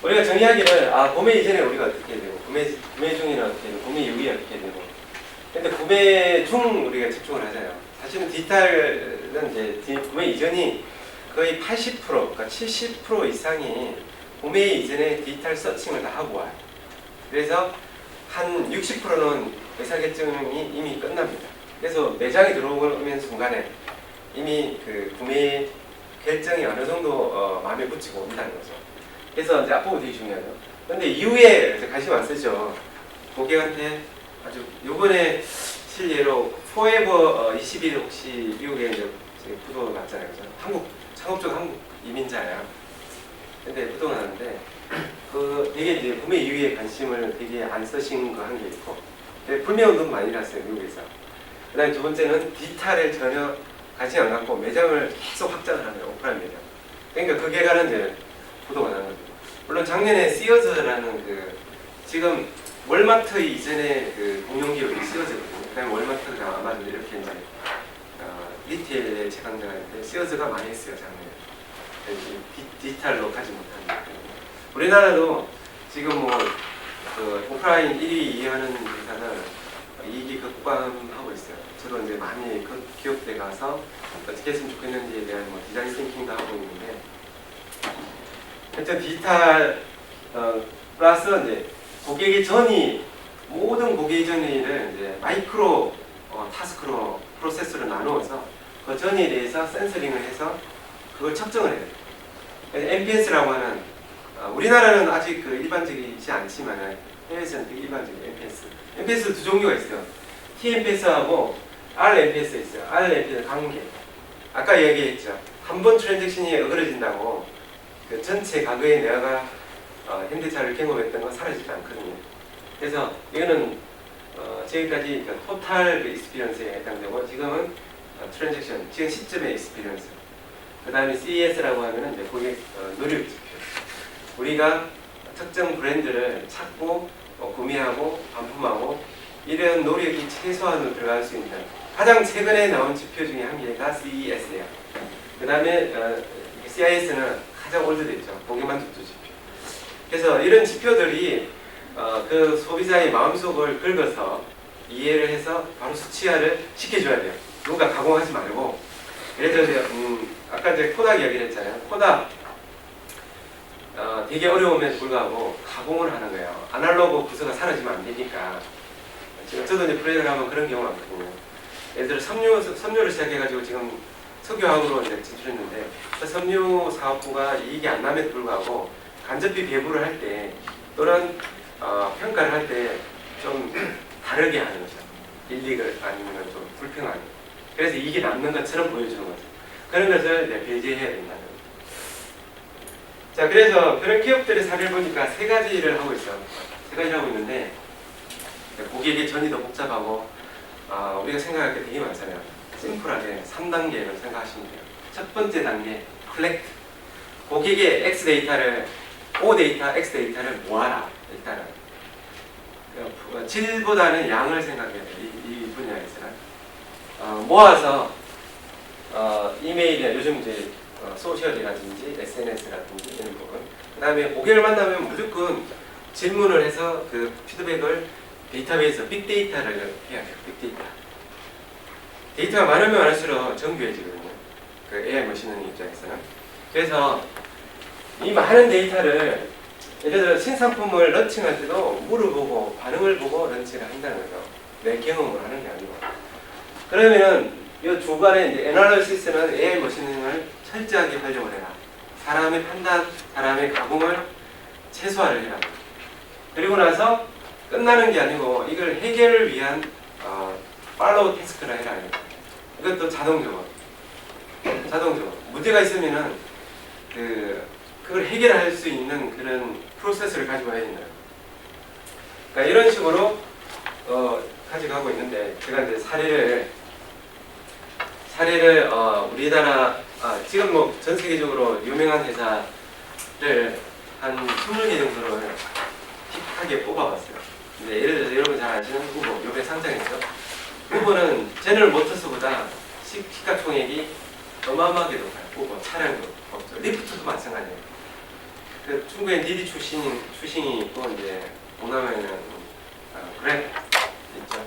Speaker 1: 우리가 정의하기를 구매 이전에 우리가 어떻게 해야 되고 구매 중에는 어떻게 되고 구매 이후에 어떻게 해야 되고 근데 구매 중 우리가 집중을 하잖아요. 사실은 디지털은 이제 구매 이전이 거의 80% 그러니까 70% 이상이 구매 이전에 디지털 서칭을 다 하고 와요. 그래서 한 60%는 의사결정이 이미 끝납니다. 그래서 매장에 들어오는 순간에 이미 그 구매 결정이 어느 정도 마음에 붙이고 온다는 거죠. 그래서 이제 앞부분 되게 중요하죠. 근데 이후에 관심 안 쓰죠. 고객한테 아주 요번에 실례로 포에버 21 혹시 미국에 이제 부도 났잖아요. 그죠? 창업적 한국 이민자예요. 근데 부도가 났는데 그 되게 이제 구매 이후에 관심을 되게 안 쓰신 거 한 게 있고 불매 운동 많이 났어요, 미국에서. 그다음에 두 번째는 디지털에 전혀 관심 안 갖고 매장을 계속 확장을 하는 거예요, 오프라인 매장. 그러니까 그게 가는 이제 부도가 나는 거죠. 물론 작년에 시어즈라는 그 지금 월마트 이전에 그 공룡 기업이 시어즈거든요. 그다음에 월마트, 그다음 아마존 이렇게 이제 리테일의 최강자가 있는데 시어즈가 많이 했어요, 작년에. 디지털로 가지 못하는 거예요. 우리나라도 지금 뭐 그 오프라인 1위 이하는 회사는 이익이 급감하고 있어요. 저도 이제 많이 그 기업에 가서 어떻게 했으면 좋겠는지에 대한 뭐 디자인 싱킹도 하고 있는데, 하여튼 디지털 플러스 이제 고객의 전이, 모든 고객의 전이를 이제 마이크로 타스크로 프로세스로 나누어서 그 전이에 대해서 센서링을 해서 그걸 측정을 해요. NPS라고 하는, 우리나라는 아직 그 일반적이지 않지만 해외에서는 되게 일반적인 NPS 두 종류가 있어요. TNPS하고 RNPS 있어요. RNPS 관계. 아까 얘기했죠. 한 번 트랜잭션이 어그러진다고 그 전체 과거에 내가 현대차를 경험했던 건 사라지지 않거든요. 그래서 이거는 지금까지 그 토탈 그 익스피리언스에 해당되고, 지금은 트랜잭션, 지금 시점의 익스피리언스. 그 다음에 CES라고 하면은 이제 고객 노력 지표. 우리가 특정 브랜드를 찾고 구매하고 반품하고 이런 노력이 최소한으로 들어갈 수 있는 가장 최근에 나온 지표 중에 한 개가 CES예요. 그 다음에 CIS는 가장 오래됐죠. 고객 만족도 지표. 그래서 이런 지표들이 그 소비자의 마음속을 긁어서 이해를 해서 바로 수치화를 시켜줘야 돼요. 누가 가공하지 말고. 예를 들어서 아까 이제 코닥 이야기를 했잖아요. 코닥 되게 어려움에도 불구하고 가공을 하는 거예요. 아날로그 부서가 사라지면 안 되니까. 지금 저도 이제 프로젝트를 하면 그런 경우가 많거든요. 예를 들어 섬유를 시작해가지고 지금 석유화학으로 이제 진출했는데, 그 섬유 사업부가 이익이 안 남에도 불구하고 간접비 배부를 할 때 또는 평가를 할 때 좀 다르게 하는 거죠. 일리를 아니면 좀 불평하는. 그래서 이익이 남는 것처럼 보여주는 거죠. 그런 것을 이제 배제해야 된다는 거죠. 자, 그래서 그런 기업들의 사례를 보니까 세 가지를 하고 있어요. 세 가지를 하고 있는데, 고객의 전이 더 복잡하고 우리가 생각할 게 되게 많잖아요. 심플하게 3단계를 생각하시면 돼요. 첫 번째 단계, 컬렉트. 고객의 X 데이터를, O 데이터, X 데이터를 모아라. 일단은 질보다는 양을 생각해야 돼요. 이 분야에서는 모아서 이메일이나 요즘 이제 소셜이라든지 SNS라든지 이런 부분. 그 다음에 고객을 만나면 무조건 질문을 해서 그 피드백을 데이터베이스, 빅데이터를 해야 돼요. 빅데이터. 데이터가 많으면 많을수록 정교해지거든요. 그 AI 머신러닝 입장에서는. 그래서 이 많은 데이터를, 예를 들어 신상품을 런칭할 때도 물어보고 반응을 보고 런칭을 한다는 거죠. 내 경험을 하는 게 아니고. 그러면 이 중간에 이제 애널리시스는 AI 머신러닝을 철저하게 활용을 해라. 사람의 판단, 사람의 가공을 최소화를 해라. 그리고 나서 끝나는 게 아니고 이걸 해결을 위한 팔로우 태스크를 해라. 이것도 자동적으로. 문제가 있으면은 그걸 해결할 수 있는 그런 프로세스를 가지고 와야 된다. 그러니까 이런 식으로 가져가고 있는데, 제가 이제 사례를 우리나라 지금 뭐 전 세계적으로 유명한 회사를 한 20개 정도를 픽하게 뽑아봤어요. 근데 예를 들어서 여러분 잘 아시는 우버, 요번에 상장했죠. 우버는 제너럴 모터스보다 시가총액이 어마어마하게 높아요. 우버 차량도 없죠. 리프트도 마찬가지예요. 그 중국엔 디디 출신이 있고, 이제 동남아에는 그랩 있죠.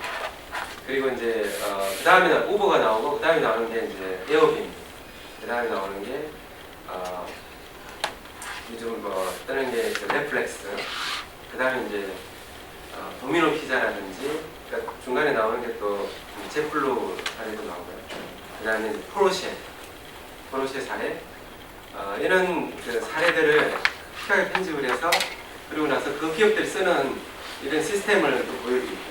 Speaker 1: 그리고 이제 그 다음에는 우버가 나오고, 그 다음에 나오는 게 이제 에어비앤비, 그 다음에 나오는 게 요즘 뭐 뜨는 게 넷플릭스, 그 다음에 이제 도미노 피자라든지, 그러니까 중간에 나오는 게 또 제플루 사례도 나오고요. 그 다음에 포르쉐 사례, 이런 그 사례들을 픽하게 편집을 해서, 그리고 나서 그 기업들이 쓰는 이런 시스템을 또 보여드릴게요.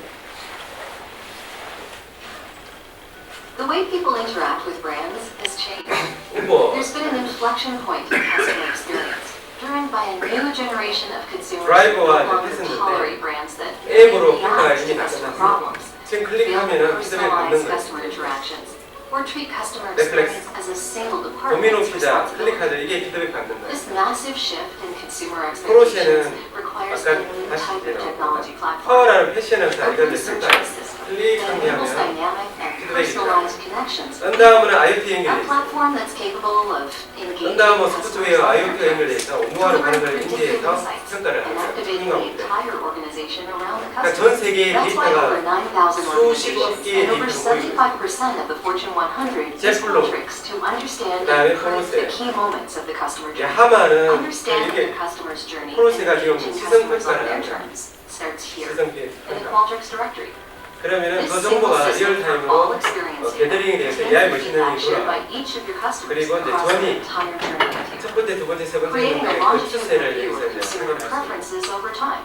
Speaker 3: The way people interact with brands has changed.
Speaker 1: 우버
Speaker 3: There's been an inflection point in customer experience, driven by a new generation of consumers who
Speaker 1: 드라이버와
Speaker 3: no longer
Speaker 1: 했었는데
Speaker 3: tolerate brands that
Speaker 1: 앱으로
Speaker 3: beyond
Speaker 1: 평가가 이미
Speaker 3: customer
Speaker 1: 나타났어요.
Speaker 3: problems,
Speaker 1: 지금
Speaker 3: fail to
Speaker 1: 클릭하면은 피드백 받는
Speaker 3: personalize customer
Speaker 1: 거예요.
Speaker 3: interactions, or treat customer
Speaker 1: 넷플릭스,
Speaker 3: experience as a single
Speaker 1: 도미노
Speaker 3: department's
Speaker 1: 피자,
Speaker 3: responsibility.
Speaker 1: 클릭하자, 이게 피드백 받는 거예요.
Speaker 3: This massive shift in consumer
Speaker 1: 포르쉐는
Speaker 3: expectations requires
Speaker 1: 아까
Speaker 3: a new
Speaker 1: 다시
Speaker 3: type of
Speaker 1: 이제
Speaker 3: technology platform.
Speaker 1: 파워라는 패션 회사,
Speaker 3: Open
Speaker 1: 이걸
Speaker 3: search
Speaker 1: 쓴다.
Speaker 3: system that
Speaker 1: 클릭한 게
Speaker 3: enables
Speaker 1: 하면
Speaker 3: dynamic and
Speaker 1: 피드백이
Speaker 3: personalized
Speaker 1: 들어가요.
Speaker 3: connections connections.
Speaker 1: 딴 다음은 IoT
Speaker 3: A
Speaker 1: 연결돼 있어요.
Speaker 3: platform that's capable of engaging
Speaker 1: 딴 다음은
Speaker 3: customers
Speaker 1: 소프트웨어
Speaker 3: on their
Speaker 1: IoT
Speaker 3: terms,
Speaker 1: 연결돼서 업무하러 가는 걸
Speaker 3: delivering predictive
Speaker 1: 인지해서
Speaker 3: insights,
Speaker 1: 평가를
Speaker 3: and
Speaker 1: 하는 거예요.
Speaker 3: activating
Speaker 1: 책임감
Speaker 3: the
Speaker 1: 없대.
Speaker 3: entire organization around the
Speaker 1: 그러니까 전
Speaker 3: customer.
Speaker 1: 세계의
Speaker 3: That's why over
Speaker 1: 데이터가
Speaker 3: 9,000 organizations
Speaker 1: 개의
Speaker 3: and over
Speaker 1: 데이터를
Speaker 3: 75% of the Fortune 100 use
Speaker 1: 제플로,
Speaker 3: Qualtrics to understand
Speaker 1: 그다음에
Speaker 3: and predict the
Speaker 1: 프로세스.
Speaker 3: key moments of the customer
Speaker 1: 이
Speaker 3: journey.
Speaker 1: 하마는
Speaker 3: Understanding
Speaker 1: 이게
Speaker 3: the customer's journey and
Speaker 1: 프로세스가 지금
Speaker 3: engaging
Speaker 1: 시선
Speaker 3: customers on
Speaker 1: 평가를
Speaker 3: their
Speaker 1: 하는 거예요.
Speaker 3: terms starts here
Speaker 1: 시선
Speaker 3: in the
Speaker 1: 평가.
Speaker 3: Qualtrics directory.
Speaker 1: 그러면은
Speaker 3: This
Speaker 1: 그
Speaker 3: single
Speaker 1: 정보가
Speaker 3: system for all
Speaker 1: 리얼타임으로
Speaker 3: experience
Speaker 1: 게더링이
Speaker 3: data
Speaker 1: 돼서
Speaker 3: contains
Speaker 1: AI
Speaker 3: the
Speaker 1: 머신러닝이
Speaker 3: feedback shared
Speaker 1: 돌아가요.
Speaker 3: by each of your customers
Speaker 1: 그리고 이제
Speaker 3: across the
Speaker 1: 전이
Speaker 3: entire journey with you.
Speaker 1: 첫 번째, 두 번째, 세 번째
Speaker 3: Creating a
Speaker 1: 이렇게 그
Speaker 3: longitudinal
Speaker 1: 추세를
Speaker 3: view
Speaker 1: 여기서
Speaker 3: of
Speaker 1: 이제
Speaker 3: consumer
Speaker 1: 확인할 수 있어요.
Speaker 3: preferences over time,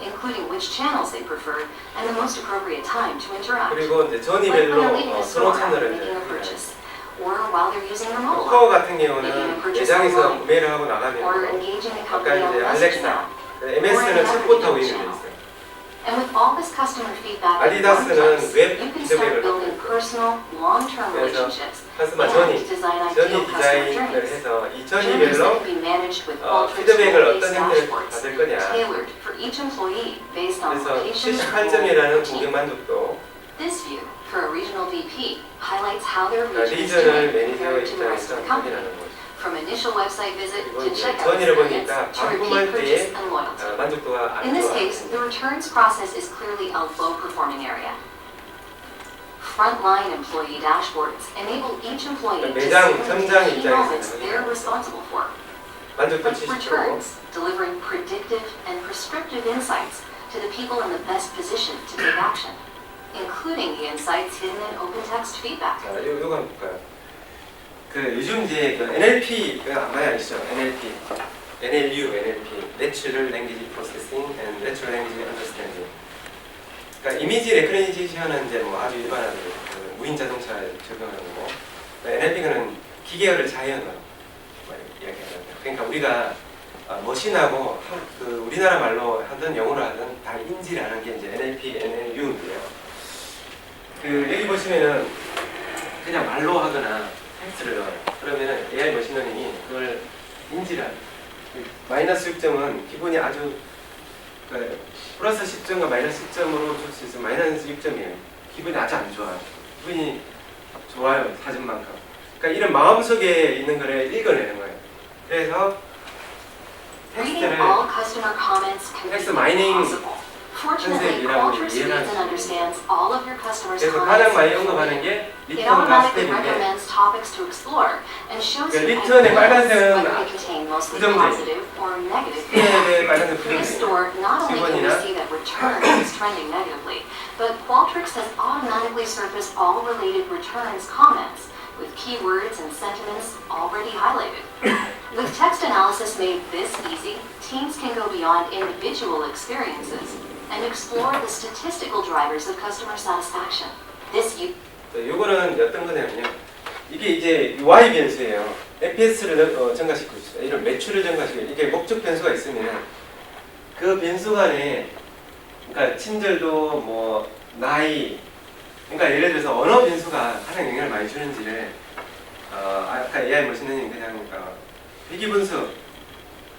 Speaker 3: including which channels they prefer and the most appropriate time to interact.
Speaker 1: 그리고 이제
Speaker 3: Like
Speaker 1: 전이별로
Speaker 3: when they're leaving a
Speaker 1: 선호
Speaker 3: store after
Speaker 1: 채널을
Speaker 3: making a
Speaker 1: 이제
Speaker 3: purchase, or while they're using their mobile
Speaker 1: 코어
Speaker 3: app,
Speaker 1: 같은 경우는 매장에서 구매를 하고
Speaker 3: or
Speaker 1: 나가면
Speaker 3: engaging the
Speaker 1: 아까
Speaker 3: company on
Speaker 1: 이제
Speaker 3: messaging
Speaker 1: 알렉사,
Speaker 3: app.
Speaker 1: MS는 챗봇하고 있는 게 있어요.
Speaker 3: And with all this customer feedback in one
Speaker 1: 아디다스는
Speaker 3: place,
Speaker 1: 웹
Speaker 3: you can
Speaker 1: 피드백을
Speaker 3: start building
Speaker 1: 받고
Speaker 3: personal, long-term
Speaker 1: 그래서
Speaker 3: relationships
Speaker 1: 카스마
Speaker 3: and
Speaker 1: 전이
Speaker 3: design
Speaker 1: 전이
Speaker 3: ideal customer
Speaker 1: 디자인을
Speaker 3: journeys.
Speaker 1: 해서 이
Speaker 3: Journeys that
Speaker 1: 전이별로
Speaker 3: can be managed with Qualtrics
Speaker 1: 피드백을 어떤
Speaker 3: role-based
Speaker 1: 형태를
Speaker 3: dashboards,
Speaker 1: 받을 거냐.
Speaker 3: tailored for each employee based on
Speaker 1: 그래서
Speaker 3: location, role,
Speaker 1: 78점이라는
Speaker 3: and
Speaker 1: 공격
Speaker 3: team.
Speaker 1: 만족도,
Speaker 3: This view for a regional VP highlights how their
Speaker 1: 그러니까
Speaker 3: region is
Speaker 1: 리저널
Speaker 3: doing
Speaker 1: 매니저
Speaker 3: compared to the rest
Speaker 1: 입장에서
Speaker 3: of the company.
Speaker 1: 확인하는 거죠.
Speaker 3: From initial website visit
Speaker 1: 그리고
Speaker 3: to
Speaker 1: 이제
Speaker 3: checkout
Speaker 1: 전이를
Speaker 3: experience
Speaker 1: 보니까
Speaker 3: to repeat
Speaker 1: 반품할
Speaker 3: purchase
Speaker 1: 때의
Speaker 3: and loyalty.
Speaker 1: 만족도가 안
Speaker 3: In this
Speaker 1: 좋아.
Speaker 3: case, the returns process is clearly a low-performing area. Frontline employee dashboards enable each employee to
Speaker 1: 매장,
Speaker 3: see
Speaker 1: 점장
Speaker 3: the key
Speaker 1: 입장에서는
Speaker 3: moments they're responsible for.
Speaker 1: 만족도
Speaker 3: But
Speaker 1: 70%.
Speaker 3: returns, delivering predictive and prescriptive insights to the people in the best position to take action, including the insights hidden in open text feedback.
Speaker 1: 자, 요거 한번 볼까요? 그 요즘 이제 그 NLP가 많이 아시죠? NLP, Natural Language Processing and Natural Language Understanding. 그러니까 이미지 레커니제이션은 이제 뭐 아주 일반화된 그 무인 자동차에 적용하는 거고, NLP는 기계어를 자연어로 이야기하는 거예요. 그러니까 우리가 머신하고 그 우리나라 말로 하든 영어로 하든 다 인지를 하는 게 이제 NLP, NLU인데요. 그 여기 보시면은 그냥 말로 하거나 텍스트를 넣어요. 그러면은 AI 머신러닝이 그걸 인지를 하는 거예요. 마이너스 6점은 기분이 아주 플러스 10점과 마이너스 10점으로 줄 수 있어요. 마이너스 6점이에요. 기분이 아주 안 좋아요. 기분이 좋아요. 사진만큼. 그러니까 이런 마음속에 있는 거를 읽어내는 거예요. 그래서
Speaker 3: Reading
Speaker 1: 텍스트를
Speaker 3: all customer comments can be
Speaker 1: 텍스트 마이닝
Speaker 3: impossible. Fortunately,
Speaker 1: 컨셉이라고
Speaker 3: Qualtrics
Speaker 1: 이해를
Speaker 3: reads and
Speaker 1: 하는
Speaker 3: understands all of your customers'
Speaker 1: 그래서
Speaker 3: comments.
Speaker 1: 가장 많이 언급하는 게
Speaker 3: It
Speaker 1: 리턴과
Speaker 3: automatically
Speaker 1: 스텝인데
Speaker 3: recommends topics to explore and shows you
Speaker 1: 그러니까
Speaker 3: at
Speaker 1: 리턴의
Speaker 3: a glance
Speaker 1: 빨간색은
Speaker 3: whether they contain mostly
Speaker 1: 부정적이에요.
Speaker 3: positive or negative feedback.
Speaker 1: 스텝의 빨간색
Speaker 3: For this
Speaker 1: 부정적이에요.
Speaker 3: store, not only can we
Speaker 1: 직원이나
Speaker 3: see that returns is trending negatively, but Qualtrics has automatically surfaced all related returns comments with keywords and sentiments already highlighted. With text analysis made this easy, teams can go beyond individual experiences and explore the statistical drivers of customer satisfaction. This
Speaker 1: 요거는 어떤 거냐면요. 이게 이제 Y 변수예요. FPS를 증가시키고 있어요. 이런 매출을 증가시키고 이게 목적 변수가 있으면 그 변수 간에 그러니까 친절도 뭐 나이 그러니까 예를 들어서 언어 변수가 가장 영향을 많이 주는지를 아까 AI 머신러닝 그냥 회귀 분수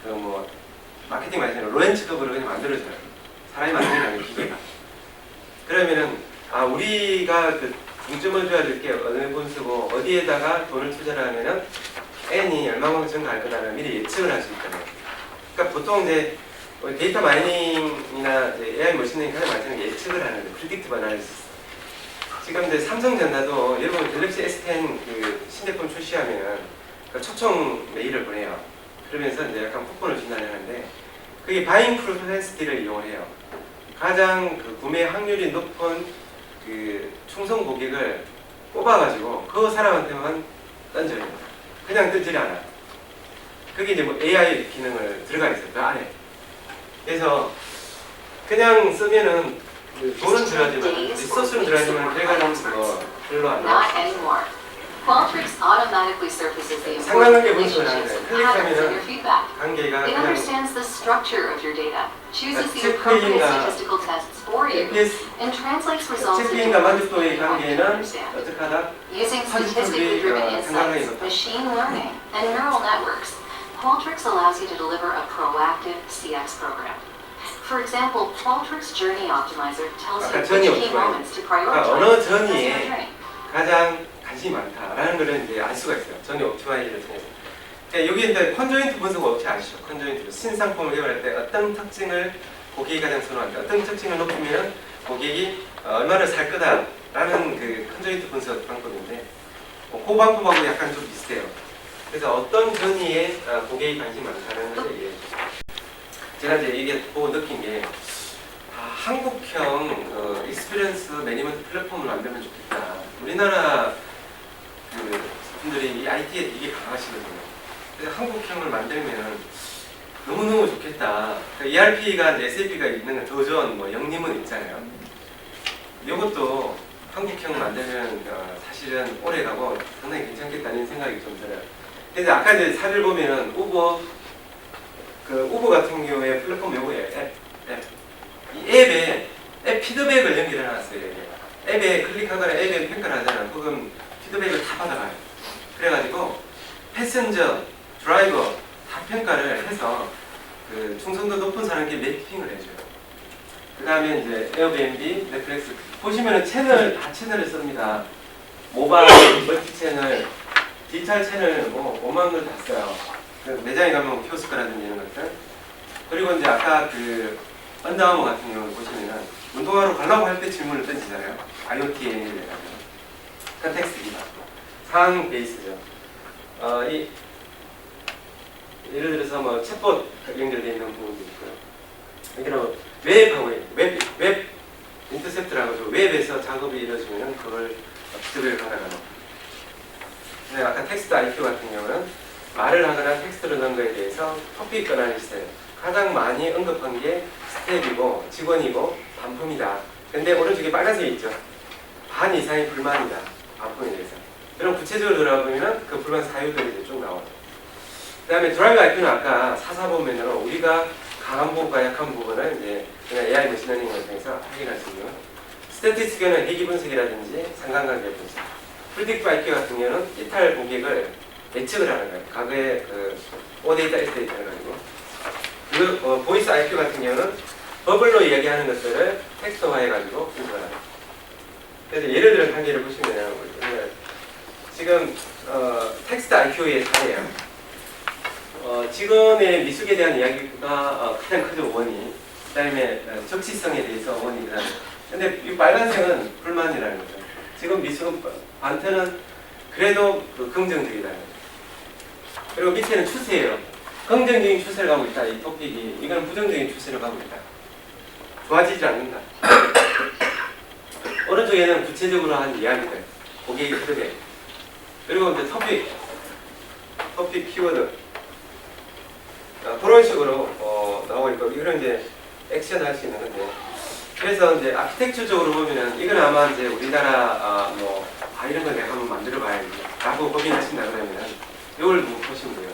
Speaker 1: 그 뭐 마케팅 많이 하는 로렌츠급으로 그냥 만들어줘요. 사람이 만드는 게 아니고 기계가. 그러면은 우리가 그 중점을 줘야 될 게 어느 분수고 어디에다가 돈을 투자를 하면은 N이 얼마만큼 증가할 거다를 미리 예측을 할 수 있잖아요. 그러니까 보통 이제 데이터 마이닝이나 이제 AI 머신러닝 가장 많이 쓰는 게 예측을 하는 거예요. 프리딕티브 애널리시스. 지금 이제 삼성전자도 여러분 갤럭시 S10 그 신제품 출시하면은 그 초청 메일을 보내요. 그러면서 이제 약간 쿠폰을 준다는 하는데 그게 바잉 프로펜시티를 이용을 해요. 가장 그 구매 확률이 높은 그 충성 고객을 뽑아가지고 그 사람한테만 던져요. 그냥 던지지 않아. 그게 이제 뭐 AI 기능을 들어가 있어요. 그 안에. 그래서 그냥 쓰면은 그 돈은 들어가지만 리소스는 들어가지만 결과는 뭐 별로 안 나와.
Speaker 3: not anymore. Qualtrics automatically surfaces the important
Speaker 1: 상관관계 분석을
Speaker 3: relationships
Speaker 1: 하는데
Speaker 3: and patterns in
Speaker 1: 클릭하면은
Speaker 3: your feedback.
Speaker 1: 관계가
Speaker 3: It
Speaker 1: 그냥
Speaker 3: understands the structure of your data, chooses the
Speaker 1: 체크인과
Speaker 3: appropriate statistical tests for you,
Speaker 1: FPS
Speaker 3: and translates results into
Speaker 1: 체크인과
Speaker 3: words that
Speaker 1: 만족도의
Speaker 3: you can
Speaker 1: 관계는
Speaker 3: understand.
Speaker 1: 어떻게 하다?
Speaker 3: Using statistically driven insights, machine learning, and neural networks, Qualtrics allows you to deliver a proactive CX program. For example, Qualtrics Journey Optimizer tells you
Speaker 1: 아까 전이
Speaker 3: which key
Speaker 1: 어떻게
Speaker 3: moments to
Speaker 1: 그러니까 어느
Speaker 3: prioritize in
Speaker 1: 전이에
Speaker 3: customer journey.
Speaker 1: 가장 관심이 많다라는 걸 이제 알 수가 있어요. 전혀 옵티마이즈를 통해서. 그러니까 여기 이제 컨조인트 분석 업체 아시죠? 컨조인트 신상품을 개발할 때 어떤 특징을 고객이 가장 선호한다. 어떤 특징을 높이면 고객이 얼마를 살 거다라는 그 컨조인트 분석 방법인데 그 방법하고 약간 좀 비슷해요. 그래서 어떤 전이에 고객이 관심이 많다는 걸 얘기해 주죠. 제가 이제 이게 보고 느낀 게 한국형 익스피리언스 매니지먼트 플랫폼을 만들면 좋겠다. 우리나라 그 분들이 이 IT에 되게 강하시거든요. 그래서 한국형을 만들면 너무너무 좋겠다. ERP가 SAP가 있는 더전, 뭐 영림은 있잖아요. 이것도 한국형 만들면 사실은 오래가고 상당히 괜찮겠다는 생각이 좀 들어요. 근데 아까 이제 사례를 보면은 우버 같은 경우에 플랫폼 요거예요. 이 앱 피드백을 연결해놨어요. 앱에 클릭하거나 앱에 평가를 하잖아요. 그럼 피드백을 다 받아가요. 그래가지고 패센저, 드라이버 다 평가를 해서 그 충성도 높은 사람에게 매핑을 해줘요. 그 다음에 이제 에어비앤비, 넷플릭스 보시면은 채널을 씁니다. 모바일, 멀티 채널, 디지털 채널 뭐 5만 걸 다 써요. 매장에 가면 키오스크라든지 이런 것들. 그리고 이제 아까 그 언더아머 같은 경우를 보시면은 운동화로 가려고 할 때 질문을 던지잖아요. IoT에 연결해가지고 컨텍스트 기반 상황 베이스죠. 예를 들어서 뭐 챗봇 연결되어 있는 부분도 있고요. 여기는 웹 인터셉트라고 하죠. 웹에서 작업이 이루어지면은 그걸 피드백을 받아가는. 근데 아까 텍스트 IQ 같은 경우는 말을 하거나 텍스트를 넣은 거에 대해서 토픽 어나리시스 가장 많이 언급한 게 스텝이고 직원이고 반품이다. 근데 오른쪽에 빨간색이 있죠. 반 이상이 불만이다. 반품에 대해서. 그럼 구체적으로 들어가보면 그 불만 사유들이 이제 쭉 나와요. 그 다음에 드라이브 IQ는 아까 사사보면으로 우리가 강한 부분과 약한 부분을 이제 그냥 AI 머신러닝을 통해서 확인할 수 있는 스태티스틱은 대기 분석이라든지 상관관계 분석. 프리딕티브 IQ 같은 경우는 이탈 고객을 예측을 하는 거예요. 과거에 그 오데이터 S데이터 해가지고 그 보이스 IQ 같은 경우는 버블로 이야기하는 것들을 텍스트화해가지고 분석을 하는. 그래서 예를 들어 한 개를 보시면 지금 텍스트 IQ의 사례예요. 지금의 미숙에 대한 이야기가 가장 크죠. 원이. 그 다음에 적시성에 대해서 원이. 근데 이 빨간색은 불만이라는 거죠. 지금 미숙은 반트는 그래도 그 긍정적이라는 거죠. 그리고 밑에는 추세예요. 긍정적인 추세를 가고 있다. 이 토픽이. 이건 부정적인 추세를 가고 있다. 좋아지지 않는다. 오른쪽에는 구체적으로 한 이야기들. 고객의 피드백. 그리고 이제 토픽 키워드. 그런 식으로 나오고 있고, 이거는 이제 액션 할 수 있는 건데. 그래서 이제 아키텍처적으로 보면은 이건 아마 이제 우리나라 이런 거 내가 한번 만들어 봐야지 라고 고민하신다 그러면은 이걸 보시면 돼요.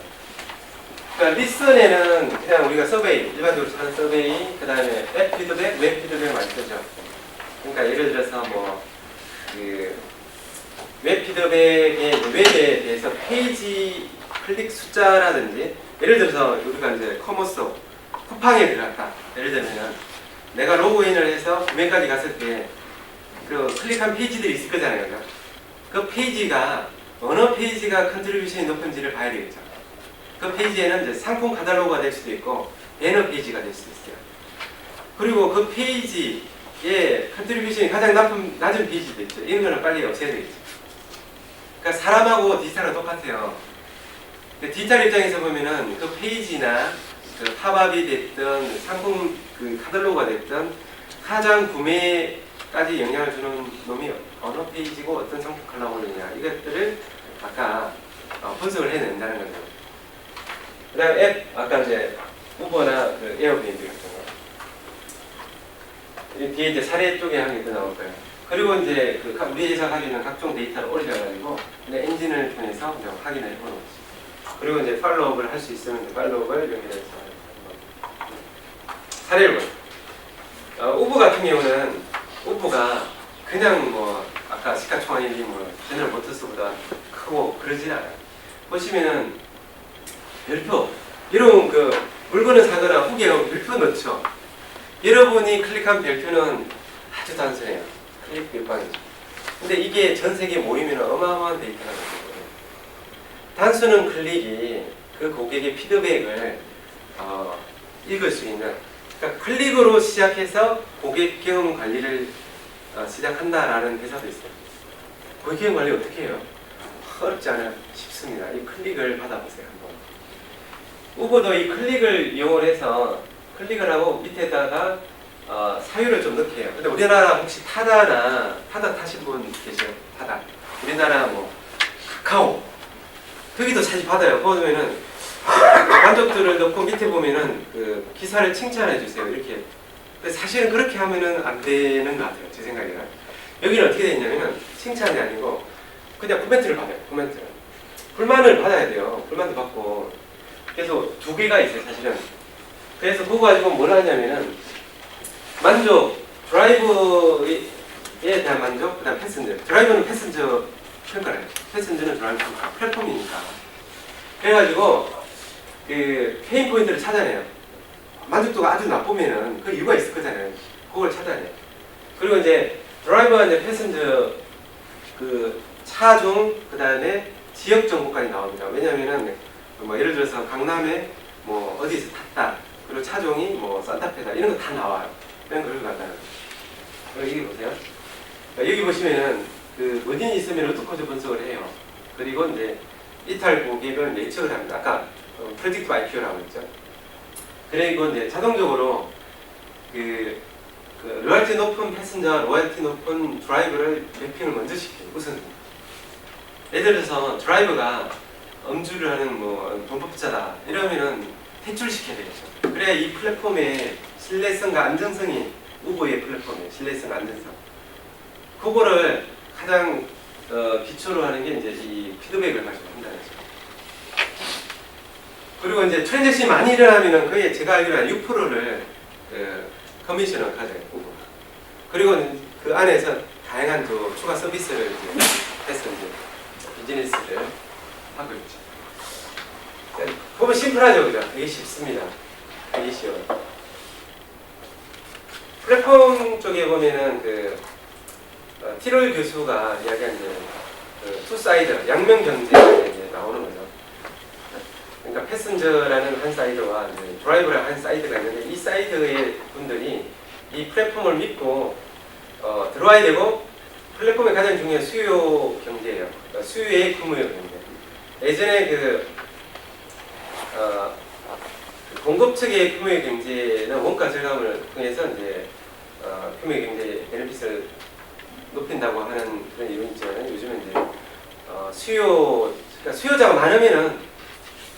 Speaker 1: 그러니까 리슨에는 그냥 우리가 서베이, 일반적으로 하는 서베이, 그 다음에 앱 피드백, 웹 피드백 많이 쓰죠. 그러니까 예를 들어서 웹 피드백의 웹에 대해서 페이지 클릭 숫자라든지, 예를 들어서 우리가 이제 커머스 쿠팡에 들어갔다. 예를 들면 내가 로그인을 해서 구매까지 갔을 때 그 클릭한 페이지들이 있을 거잖아요. 그죠? 그 페이지가 어느 페이지가 컨트리뷰션이 높은지를 봐야 되겠죠. 그 페이지에는 이제 상품 카탈로그가 될 수도 있고 배너 페이지가 될 수도 있어요. 그리고 그 페이지에 컨트리뷰션이 가장 낮은 페이지도 있죠. 이런 거는 빨리 없애야 되겠죠. 그러니까 사람하고 디지털은 똑같아요. 디지털 입장에서 보면은 그 페이지나 그 팝업이 됐든 상품 그 카탈로그가 됐든 가장 구매까지 영향을 주는 놈이 어느 페이지고 어떤 상품 카탈로그냐, 이것들을 아까 분석을 해낸다는 거죠. 그 다음에 앱, 아까 이제 우버나 그 에어비앤비 같은 거. 뒤에 이제 사례 쪽에 한 개 더 나올 거예요. 그리고 이제 그 우리 회사가 가지고 있는 각종 데이터를 올려가지고 엔진을 통해서 이제 확인을 해보는 거죠. 그리고 이제 팔로우업을 할 수 있으면 팔로우업을 연결해서 사례를 보죠. 우버 같은 경우는 우버가 그냥 아까 시가총액이 제너럴 모터스보다 크고 그러진 않아요. 보시면은 별표, 이런 그 물건을 사거나 후기에 별표 넣죠. 여러분이 클릭한 별표는 아주 단순해요. 클릭 몇 방이죠. 근데 이게 전 세계에 모이면 어마어마한 데이터가 되거든요. 단순한 클릭이 그 고객의 피드백을 읽을 수 있는, 그러니까 클릭으로 시작해서 고객 경험 관리를 시작한다라는 회사도 있어요. 고객 경험 관리 어떻게 해요? 어렵지 않아요. 쉽습니다. 이 클릭을 받아보세요. 한번. 우버도 이 클릭을 이용해서 클릭을 하고 밑에다가 사유를 좀 넣게 해요. 근데 우리나라 혹시 타다 타신 분 계세요? 타다. 우리나라 뭐 카카오 거기도 사실 받아요. 보면은 만족도를 넣고 밑에 보면은 그 기사를 칭찬해 주세요. 이렇게. 근데 사실은 그렇게 하면은 안 되는 것 같아요. 제 생각에는. 여기는 어떻게 돼 있냐면은 칭찬이 아니고 그냥 코멘트를 받아요. 코멘트를. 불만을 받아야 돼요. 불만도 받고. 그래서 두 개가 있어요. 사실은. 그래서 그거 가지고 뭘 하냐면은 만족, 드라이브에 대한 만족, 그 다음 패센저. 드라이브는 패센저 평가를 해요. 패센저는 드라이브 평가. 플랫폼이니까. 그래가지고 그 페인 포인트를 찾아내요. 만족도가 아주 나쁘면은 그 이유가 있을 거잖아요. 그걸 찾아내요. 그리고 이제 드라이버와 이제 패센저 그 차종, 그 다음에 지역 정보까지 나옵니다. 왜냐면은 뭐 예를 들어서 강남에 뭐 어디서 탔다. 그리고 차종이 뭐 산타페다. 이런 거 다 나와요. 이런 걸 간다는 거예요. 여기 보세요. 여기 보시면은 그 어딘 있으면 루트코드 분석을 해요. 그리고 이제 이탈 고객을 예측을 합니다. 아까 프레딕티브 IQ라고 했죠. 그리고 이제 자동적으로 그 로열티 높은 패슨저와 로열티 높은 드라이브를 매핑을 먼저 시켜요. 우선 예를 들어서 드라이브가 음주를 하는 뭐 범법자다 이러면은 퇴출시켜야 되겠죠. 그래야 이 플랫폼의 신뢰성과 안정성이 우버의 플랫폼의 신뢰성 안정성 그거를 가장 기초로 하는 게 이제 이 피드백을 가지고 한다는 거죠. 그리고 이제 트랜잭션이 많이 일어나면은 거의 제가 알기로 한 6%를 커미션을 가져요. 우버가. 그리고 그 안에서 다양한 또 추가 서비스를 이제 해서 이제 비즈니스를 하고 있죠. 보면 심플하죠, 그죠? 되게 쉽습니다. 되게 쉬워요. 플랫폼 쪽에 보면은 티롤 교수가 이야기한 이제 투 사이드, 양면 경제가 이제 나오는 거죠. 그러니까 패슨저라는 한 사이드와 드라이버라는 한 사이드가 있는데 이 사이드의 분들이 이 플랫폼을 믿고 들어와야 되고 플랫폼의 가장 중요한 수요 경제예요. 그러니까 수요의 규모의 경제. 예전에 공급 측의 규모의 경제는 원가 절감을 통해서 이제 규모의 경제 베네핏을 높인다고 하는 그런 이론이 있잖아요. 요즘은 이제 그러니까 수요자가 많으면은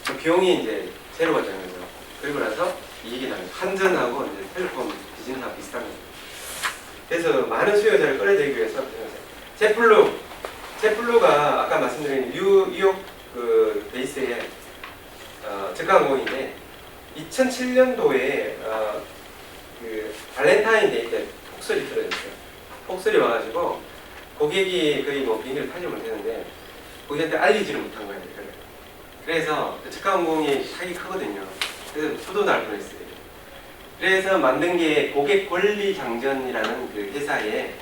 Speaker 1: 그 비용이 이제 제로가 되는 거죠. 그리고 나서 이익이 나요. 환전하고 이제 텔레콤 비즈니스하고 비슷한 거죠. 그래서 많은 수요자를 끌어들이기 위해서 제플루가 아까 말씀드린 뉴욕 그 베이스의 저가항공인데 2007년도에 그 발렌타인데이 때 폭설이 떨어졌어요. 폭설이 와가지고 고객이 거의 뭐 비행기를 타지 못했는데 고객한테 알리지를 못한 거예요. 그래서 저가항공이 타기 크거든요. 그래서 수도 날 뻔했어요. 그래서 만든 게 고객 권리 장전이라는 그 회사의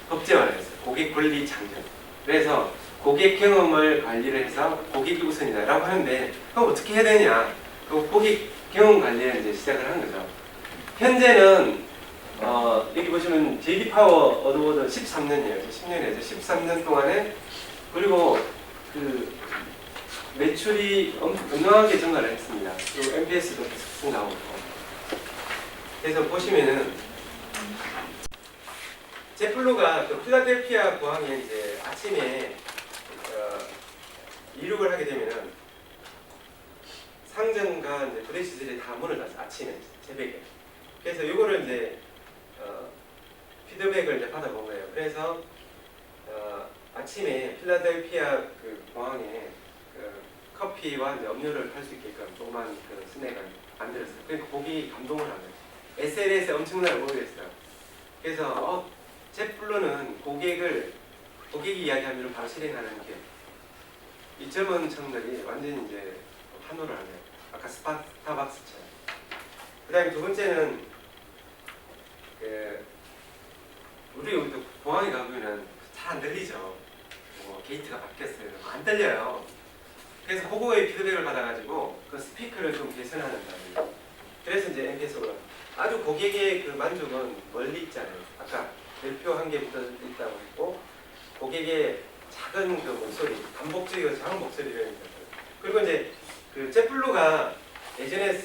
Speaker 1: 법제화를 했어요. 고객 권리 장전. 그래서 고객 경험을 관리를 해서 고객이 우선이다라고 하는데 그럼 어떻게 해야 되냐? 그 고객 경험 관리를 이제 시작을 하는 거죠. 현재는 여기 보시면 JD 파워 어워드 13년이에요. 10년이죠. 13년 동안에 그리고 그 매출이 엄청나게 증가를 했습니다. 그리고 NPS도 계속 증가하고 있고. 그래서 보시면은 제플루가 그 필라델피아 공항에 이제 아침에 이륙을 하게 되면은 상점과 이제 부대 시설이 다 문을 닫아요. 아침에 새벽에. 그래서 이거를 이제 피드백을 이제 받아본 거예요. 그래서 아침에 필라델피아 그 공항에 커피와 이제 음료를 팔 수 있게끔 조그만 그 스낵을 만들었어요. 그러니까 고객이 감동을 한 거예요. SNS에 엄청나게 오르겠어요. 그래서 제플루는 고객이 이야기하면 바로 실행하는 게 이 젊은 청년들이 완전히 이제 환호를 하네요. 아까 스타벅스처럼. 그 다음에 두 번째는 우리 여기도 공항에 가보면은 잘 안 들리죠. 뭐 게이트가 바뀌었어요. 안 들려요. 그래서 그거의 피드백을 받아가지고 그 스피커를 좀 개선하는 거예요. 그래서 이제 MPS로 아주 고객의 그 만족은 멀리 있잖아요. 아까 별표 한 개 붙어 있다고 했고 고객의 작은 그 목소리, 반복적이고 작은 목소리를 했어요. 그리고 이제 그 젯블루가 예전에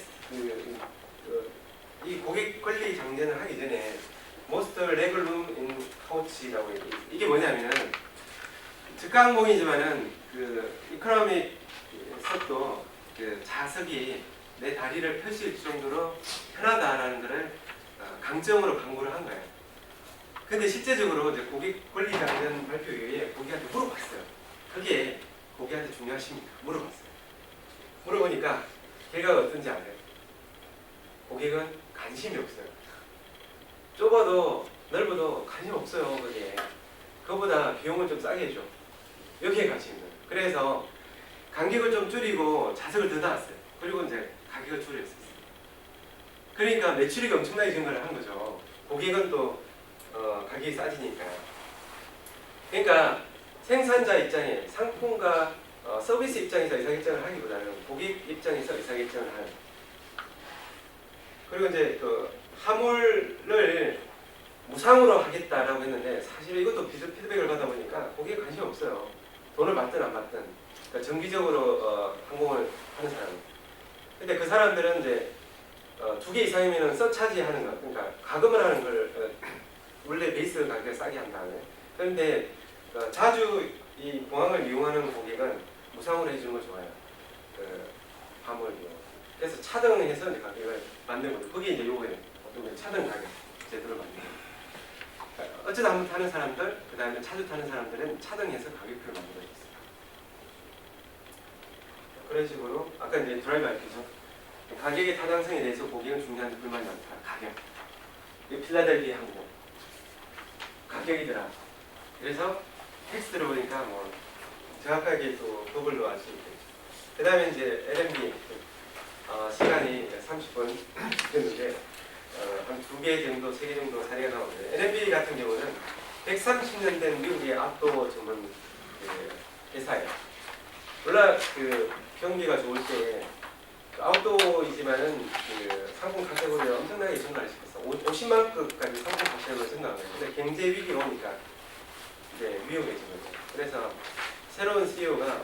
Speaker 1: 이 고객 권리 장려를 하기 전에 Most Legroom in Couch라고 해요. 이게 뭐냐면은 저가 항공이지만은 그 이코노미에서도 그 좌석이 내 다리를 펼칠 정도로 편하다라는 것을 강점으로 광고를 한 거예요. 근데 실제적으로 이제 고객 권리 관련 발표 이후에 고객한테 물어봤어요. 그게 고객한테 중요하십니까? 물어봤어요. 물어보니까 결과가 어떤지 알아요? 고객은 관심이 없어요. 좁아도 넓어도 관심 없어요. 그게 그거보다 비용을 좀 싸게 해줘. 여기에 관심이 있어요. 그래서 간격을 좀 줄이고 좌석을 더 놨어요. 그리고 이제 가격을 줄였어요. 그러니까 매출이 엄청나게 증가를 한 거죠. 고객은 또 가격이 싸지니까. 그러니까 생산자 입장에 상품과 서비스 입장에서 의사결정을 하기보다는 고객 입장에서 의사결정을 하는. 그리고 이제 그 화물을 무상으로 하겠다라고 했는데 사실 이것도 피드백을 받아보니까 고객에 관심이 없어요. 돈을 받든 안 받든. 그러니까 정기적으로 항공을 하는 사람. 근데 그 사람들은 이제 2개 이상이면 서차지 하는 거. 그러니까 가금을 하는 걸 원래 베이스 가격을 싸게 한 다음에. 그런데 자주 이 공항을 이용하는 고객은 무상으로 해주는 거 좋아요. 그 화물이요. 그래서 차등해서 이제 가격을 만든 거죠. 그게 이제 요거예요. 어떤 차등 가격 제도를 만든 거예요. 어쩌다 한번 타는 사람들, 그 다음에 차주 타는 사람들은 차등해서 가격표를 만들어 있어요. 그런 식으로 아까 이제 드라이브 알피죠. 가격의 타당성에 대해서 고객은 중요한 불만이 많다. 가격. 필라델피아 항공. 가격이더라. 그래서 텍스트를 보니까 뭐 정확하게 또 그걸로 알 수 있겠죠. 그 다음에 이제 LMB 시간이 30분 됐는데 한 2개 정도, 3개 정도 사례가 나오는데 LMB 같은 경우는 130년 된 미국의 압도 전문 회사예요. 원래 그 경기가 좋을 때 아웃도어이지만은 그 상품 카테고리를 엄청나게 증가를 시켰어. 50만급까지 상품 카테고리를 증가한 거예요. 근데 경제 위기가 오니까 이제 위험해진 거죠. 그래서 새로운 CEO가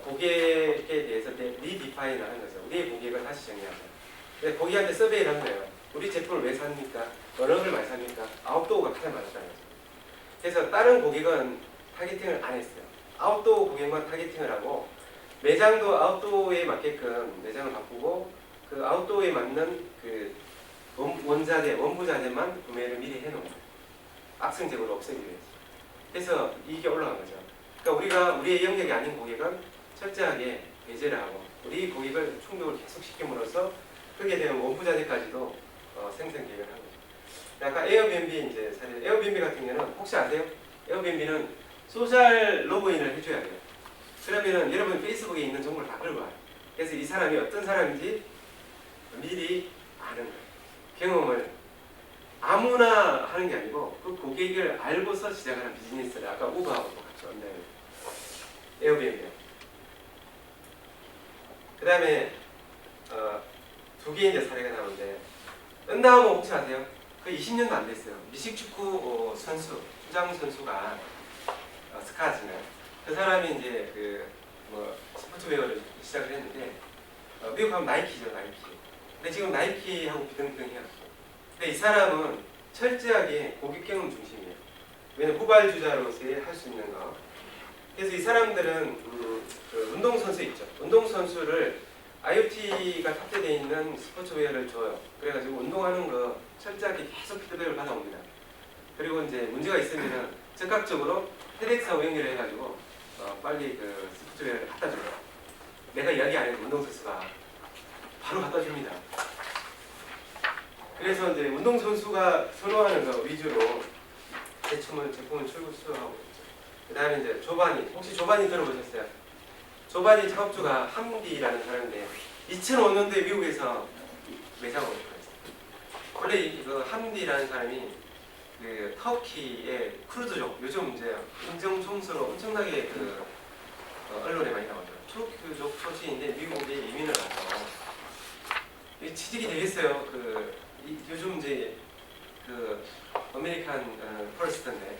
Speaker 1: 고객에 대해서 리디파인을 하는 거죠. 우리의 고객을 다시 정의하자. 근데 고객한테 서베이를 한 거예요. 우리 제품을 왜 삽니까? 어느 걸 많이 삽니까? 아웃도어가 가장 많았다는 거죠. 그래서 다른 고객은 타겟팅을 안 했어요. 아웃도어 고객만 타겟팅을 하고 매장도 아웃도어에 맞게끔 매장을 바꾸고 그 아웃도어에 맞는 그 원부자재만 구매를 미리 해놓은 거예요. 악성적으로 없애기 위해서. 그래서 이게 올라간 거죠. 그러니까 우리의 영역이 아닌 고객은 철저하게 배제를 하고 우리 고객을 충족을 계속 시킴으로써 그게 되면 원부자재까지도 생산 계획을 하는 거죠. 약간 에어비앤비 이제 사실 에어비앤비 같은 경우는 혹시 아세요? 에어비앤비는 소셜 로그인을 해줘야 돼요. 그러면은 여러분 페이스북에 있는 정보를 다 끌고 와요. 그래서 이 사람이 어떤 사람인지 미리 아는 거예요. 경험을 아무나 하는 게 아니고 그 고객을 알고서 시작하는 비즈니스를 아까 우버하고 똑같죠. 네. 에어비앤비요. 그 다음에 2개 이제 사례가 나오는데 은다음은 혹시 아세요? 그 20년도 안 됐어요. 미식축구 선수, 주장 선수가 스카즈는 그 사람이 이제 스포츠웨어를 시작을 했는데 미국 하면 나이키죠, 나이키. 근데 지금 나이키하고 비등비등해요. 근데 이 사람은 철저하게 고객 경험 중심이에요. 왜냐면 후발주자로서의 할 수 있는 거. 그래서 이 사람들은 그 운동선수 있죠. 운동선수를 IoT가 탑재되어 있는 스포츠웨어를 줘요. 그래가지고 운동하는 거 철저하게 계속 피드백을 받아옵니다. 그리고 이제 문제가 있으면은 즉각적으로 페덱스하고 연결을 해가지고 빨리 그 스포츠웨어를 갖다 줘요. 내가 이야기 안 해도 운동선수가 바로 갖다 줍니다. 그래서 이제 운동선수가 선호하는 거 위주로 제품을 출고하고 있죠. 그 다음에 이제 조바니, 혹시 조바니 들어보셨어요? 조바니 창업주가 함디라는 사람인데 2005년도에 미국에서 매장을 오픈했어요. 원래 그 함디라는 사람이 그 터키의 쿠르드족 요즘 이제 인종 총수로 엄청나게 그 언론에 많이 나오죠. 투르크족 출신인데 미국에 이민을 와서 이 취직이 되겠어요. 요즘 이제 그 아메리칸 포레스트인데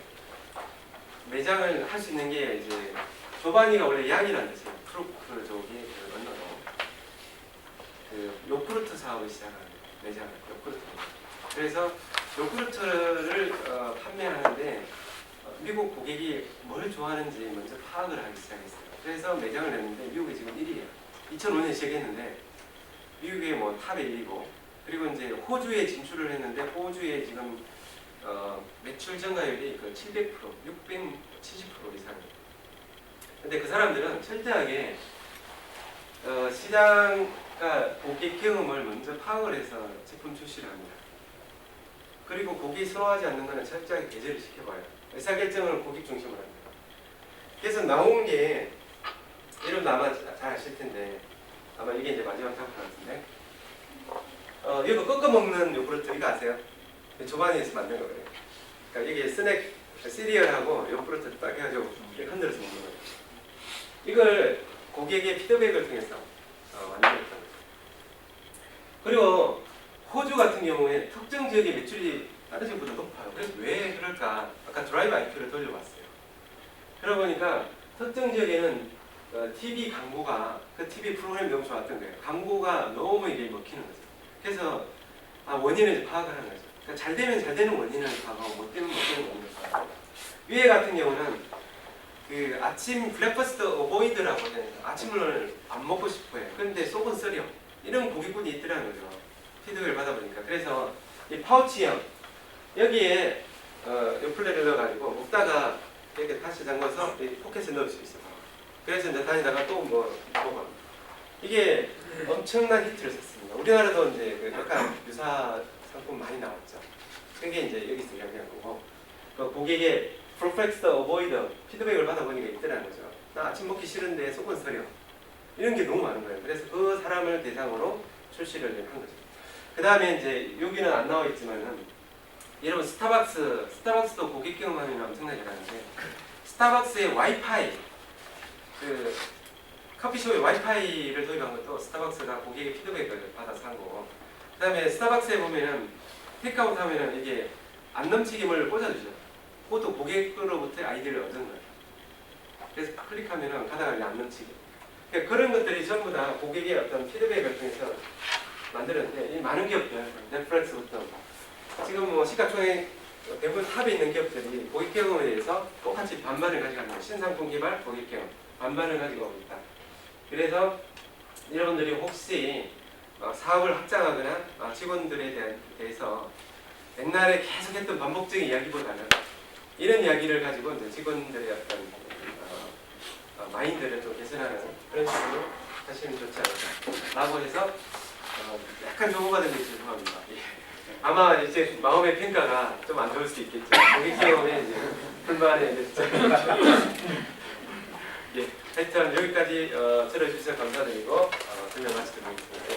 Speaker 1: 매장을 할 수 있는 게 이제 조바니가 원래 양이라는 뜻이에요. 투르크족이 그 언어로 그 요구르트 사업을 시작하는 매장을 요구르트. 그래서 요구르트를 판매하는데 미국 고객이 뭘 좋아하는지 먼저 파악을 하기 시작했어요. 그래서 매장을 냈는데 미국이 지금 1위예요. 2005년에 시작했는데 미국의 뭐 탑에 1위고 그리고 이제 호주에 진출을 했는데 호주에 지금 매출 증가율이 그 700%, 670% 이상이에요. 근데 그 사람들은 철저하게 시장과 고객 경험을 먼저 파악을 해서 제품 출시를 합니다. 그리고 고객이 선호하지 않는 것은 철저하게 배제를 시켜봐요. 의사결정을 고객 중심으로 합니다. 그래서 나온 게 여러분도 아마 잘 아실 텐데 아마 이게 이제 마지막 탐구 같은데 이거 꺾어 먹는 요구르트 이거 아세요? 조바니에서 만든 거예요. 그러니까 이게 스낵 시리얼하고 요구르트 딱 해가지고 이렇게 흔들어서 먹는 거예요. 이걸 고객의 피드백을 통해서 만들었던 거죠. 그리고 호주 같은 경우에 특정 지역의 매출이 다른 지역보다 높아요. 그래서 왜 그럴까? 아까 드라이브 IQ를 돌려봤어요. 그러고 보니까 특정 지역에는 TV 광고가 그 TV 프로그램이 너무 좋았던 거예요. 광고가 너무 이게 먹히는 거죠. 그래서 원인을 이제 파악을 하는 거죠. 그러니까 잘 되면 잘 되는 원인을 파악하고 못 되면 못 되는 원인을 파악하고 위에 같은 경우는 그 아침 브렉퍼스트 어보이드라고 해서 아침을 안 먹고 싶어요. 그런데 속은 쓰려 이런 고객분이 있더라는 거죠. 피드백을 받아보니까. 그래서 이 파우치형 여기에 요플레를 넣어가지고 먹다가 이렇게 다시 잠궈서 이 포켓에 넣을 수 있어요. 그래서 이제 다니다가 또 뭐 먹어. 이게 엄청난 히트를 쳤습니다. 우리나라도 이제 그 약간 유사 상품 많이 나왔죠. 그게 이제 여기서 이야기한 거고 그 고객의 perplexed avoid 피드백을 받아보니까 있더라는 거죠. 나 아침 먹기 싫은데 속은 쓰려 이런 게 너무 많은 거예요. 그래서 그 사람을 대상으로 출시를 한 거죠. 그 다음에 이제 여기는 안 나와 있지만은 여러분 스타벅스도 고객 경험하면 엄청나게 잘하는데 스타벅스의 와이파이 그 커피숍에 와이파이를 도입한 것도 스타벅스가 고객의 피드백을 받아서 한 거고 그 다음에 스타벅스에 보면은 테이크아웃 하면은 이게 안 넘치게 뭘 꽂아주죠. 그것도 고객으로부터 아이디어를 얻은 거예요. 그래서 클릭하면은 가다가 안 넘치게. 그러니까 그런 것들이 전부 다 고객의 어떤 피드백을 통해서 만들었는데 이 많은 기업들, 넷플릭스부터 지금 뭐 시가총액 대부분 탑에 있는 기업들이 고객 경험에 대해서 똑같이 반반을 가지고 있는 신상품 개발, 고객 경험 반반을 가지고 오고 있다. 그래서 여러분들이 혹시 사업을 확장하거나 직원들에 대해서 옛날에 계속했던 반복적인 이야기보다는 이런 이야기를 가지고 이제 직원들의 어떤 마인드를 좀 개선하는 그런 식으로 하시면 좋지 않을까라고 해서 약간 조고가 된 게 죄송합니다. 예. 아마 이제 마음의 평가가 좀 안 좋을 수 있겠죠. 고객 경험에 이제 불만에 이제 예, 하여튼 여기까지 들어주셔서 감사드리고 설명 마치도록 하겠습니다.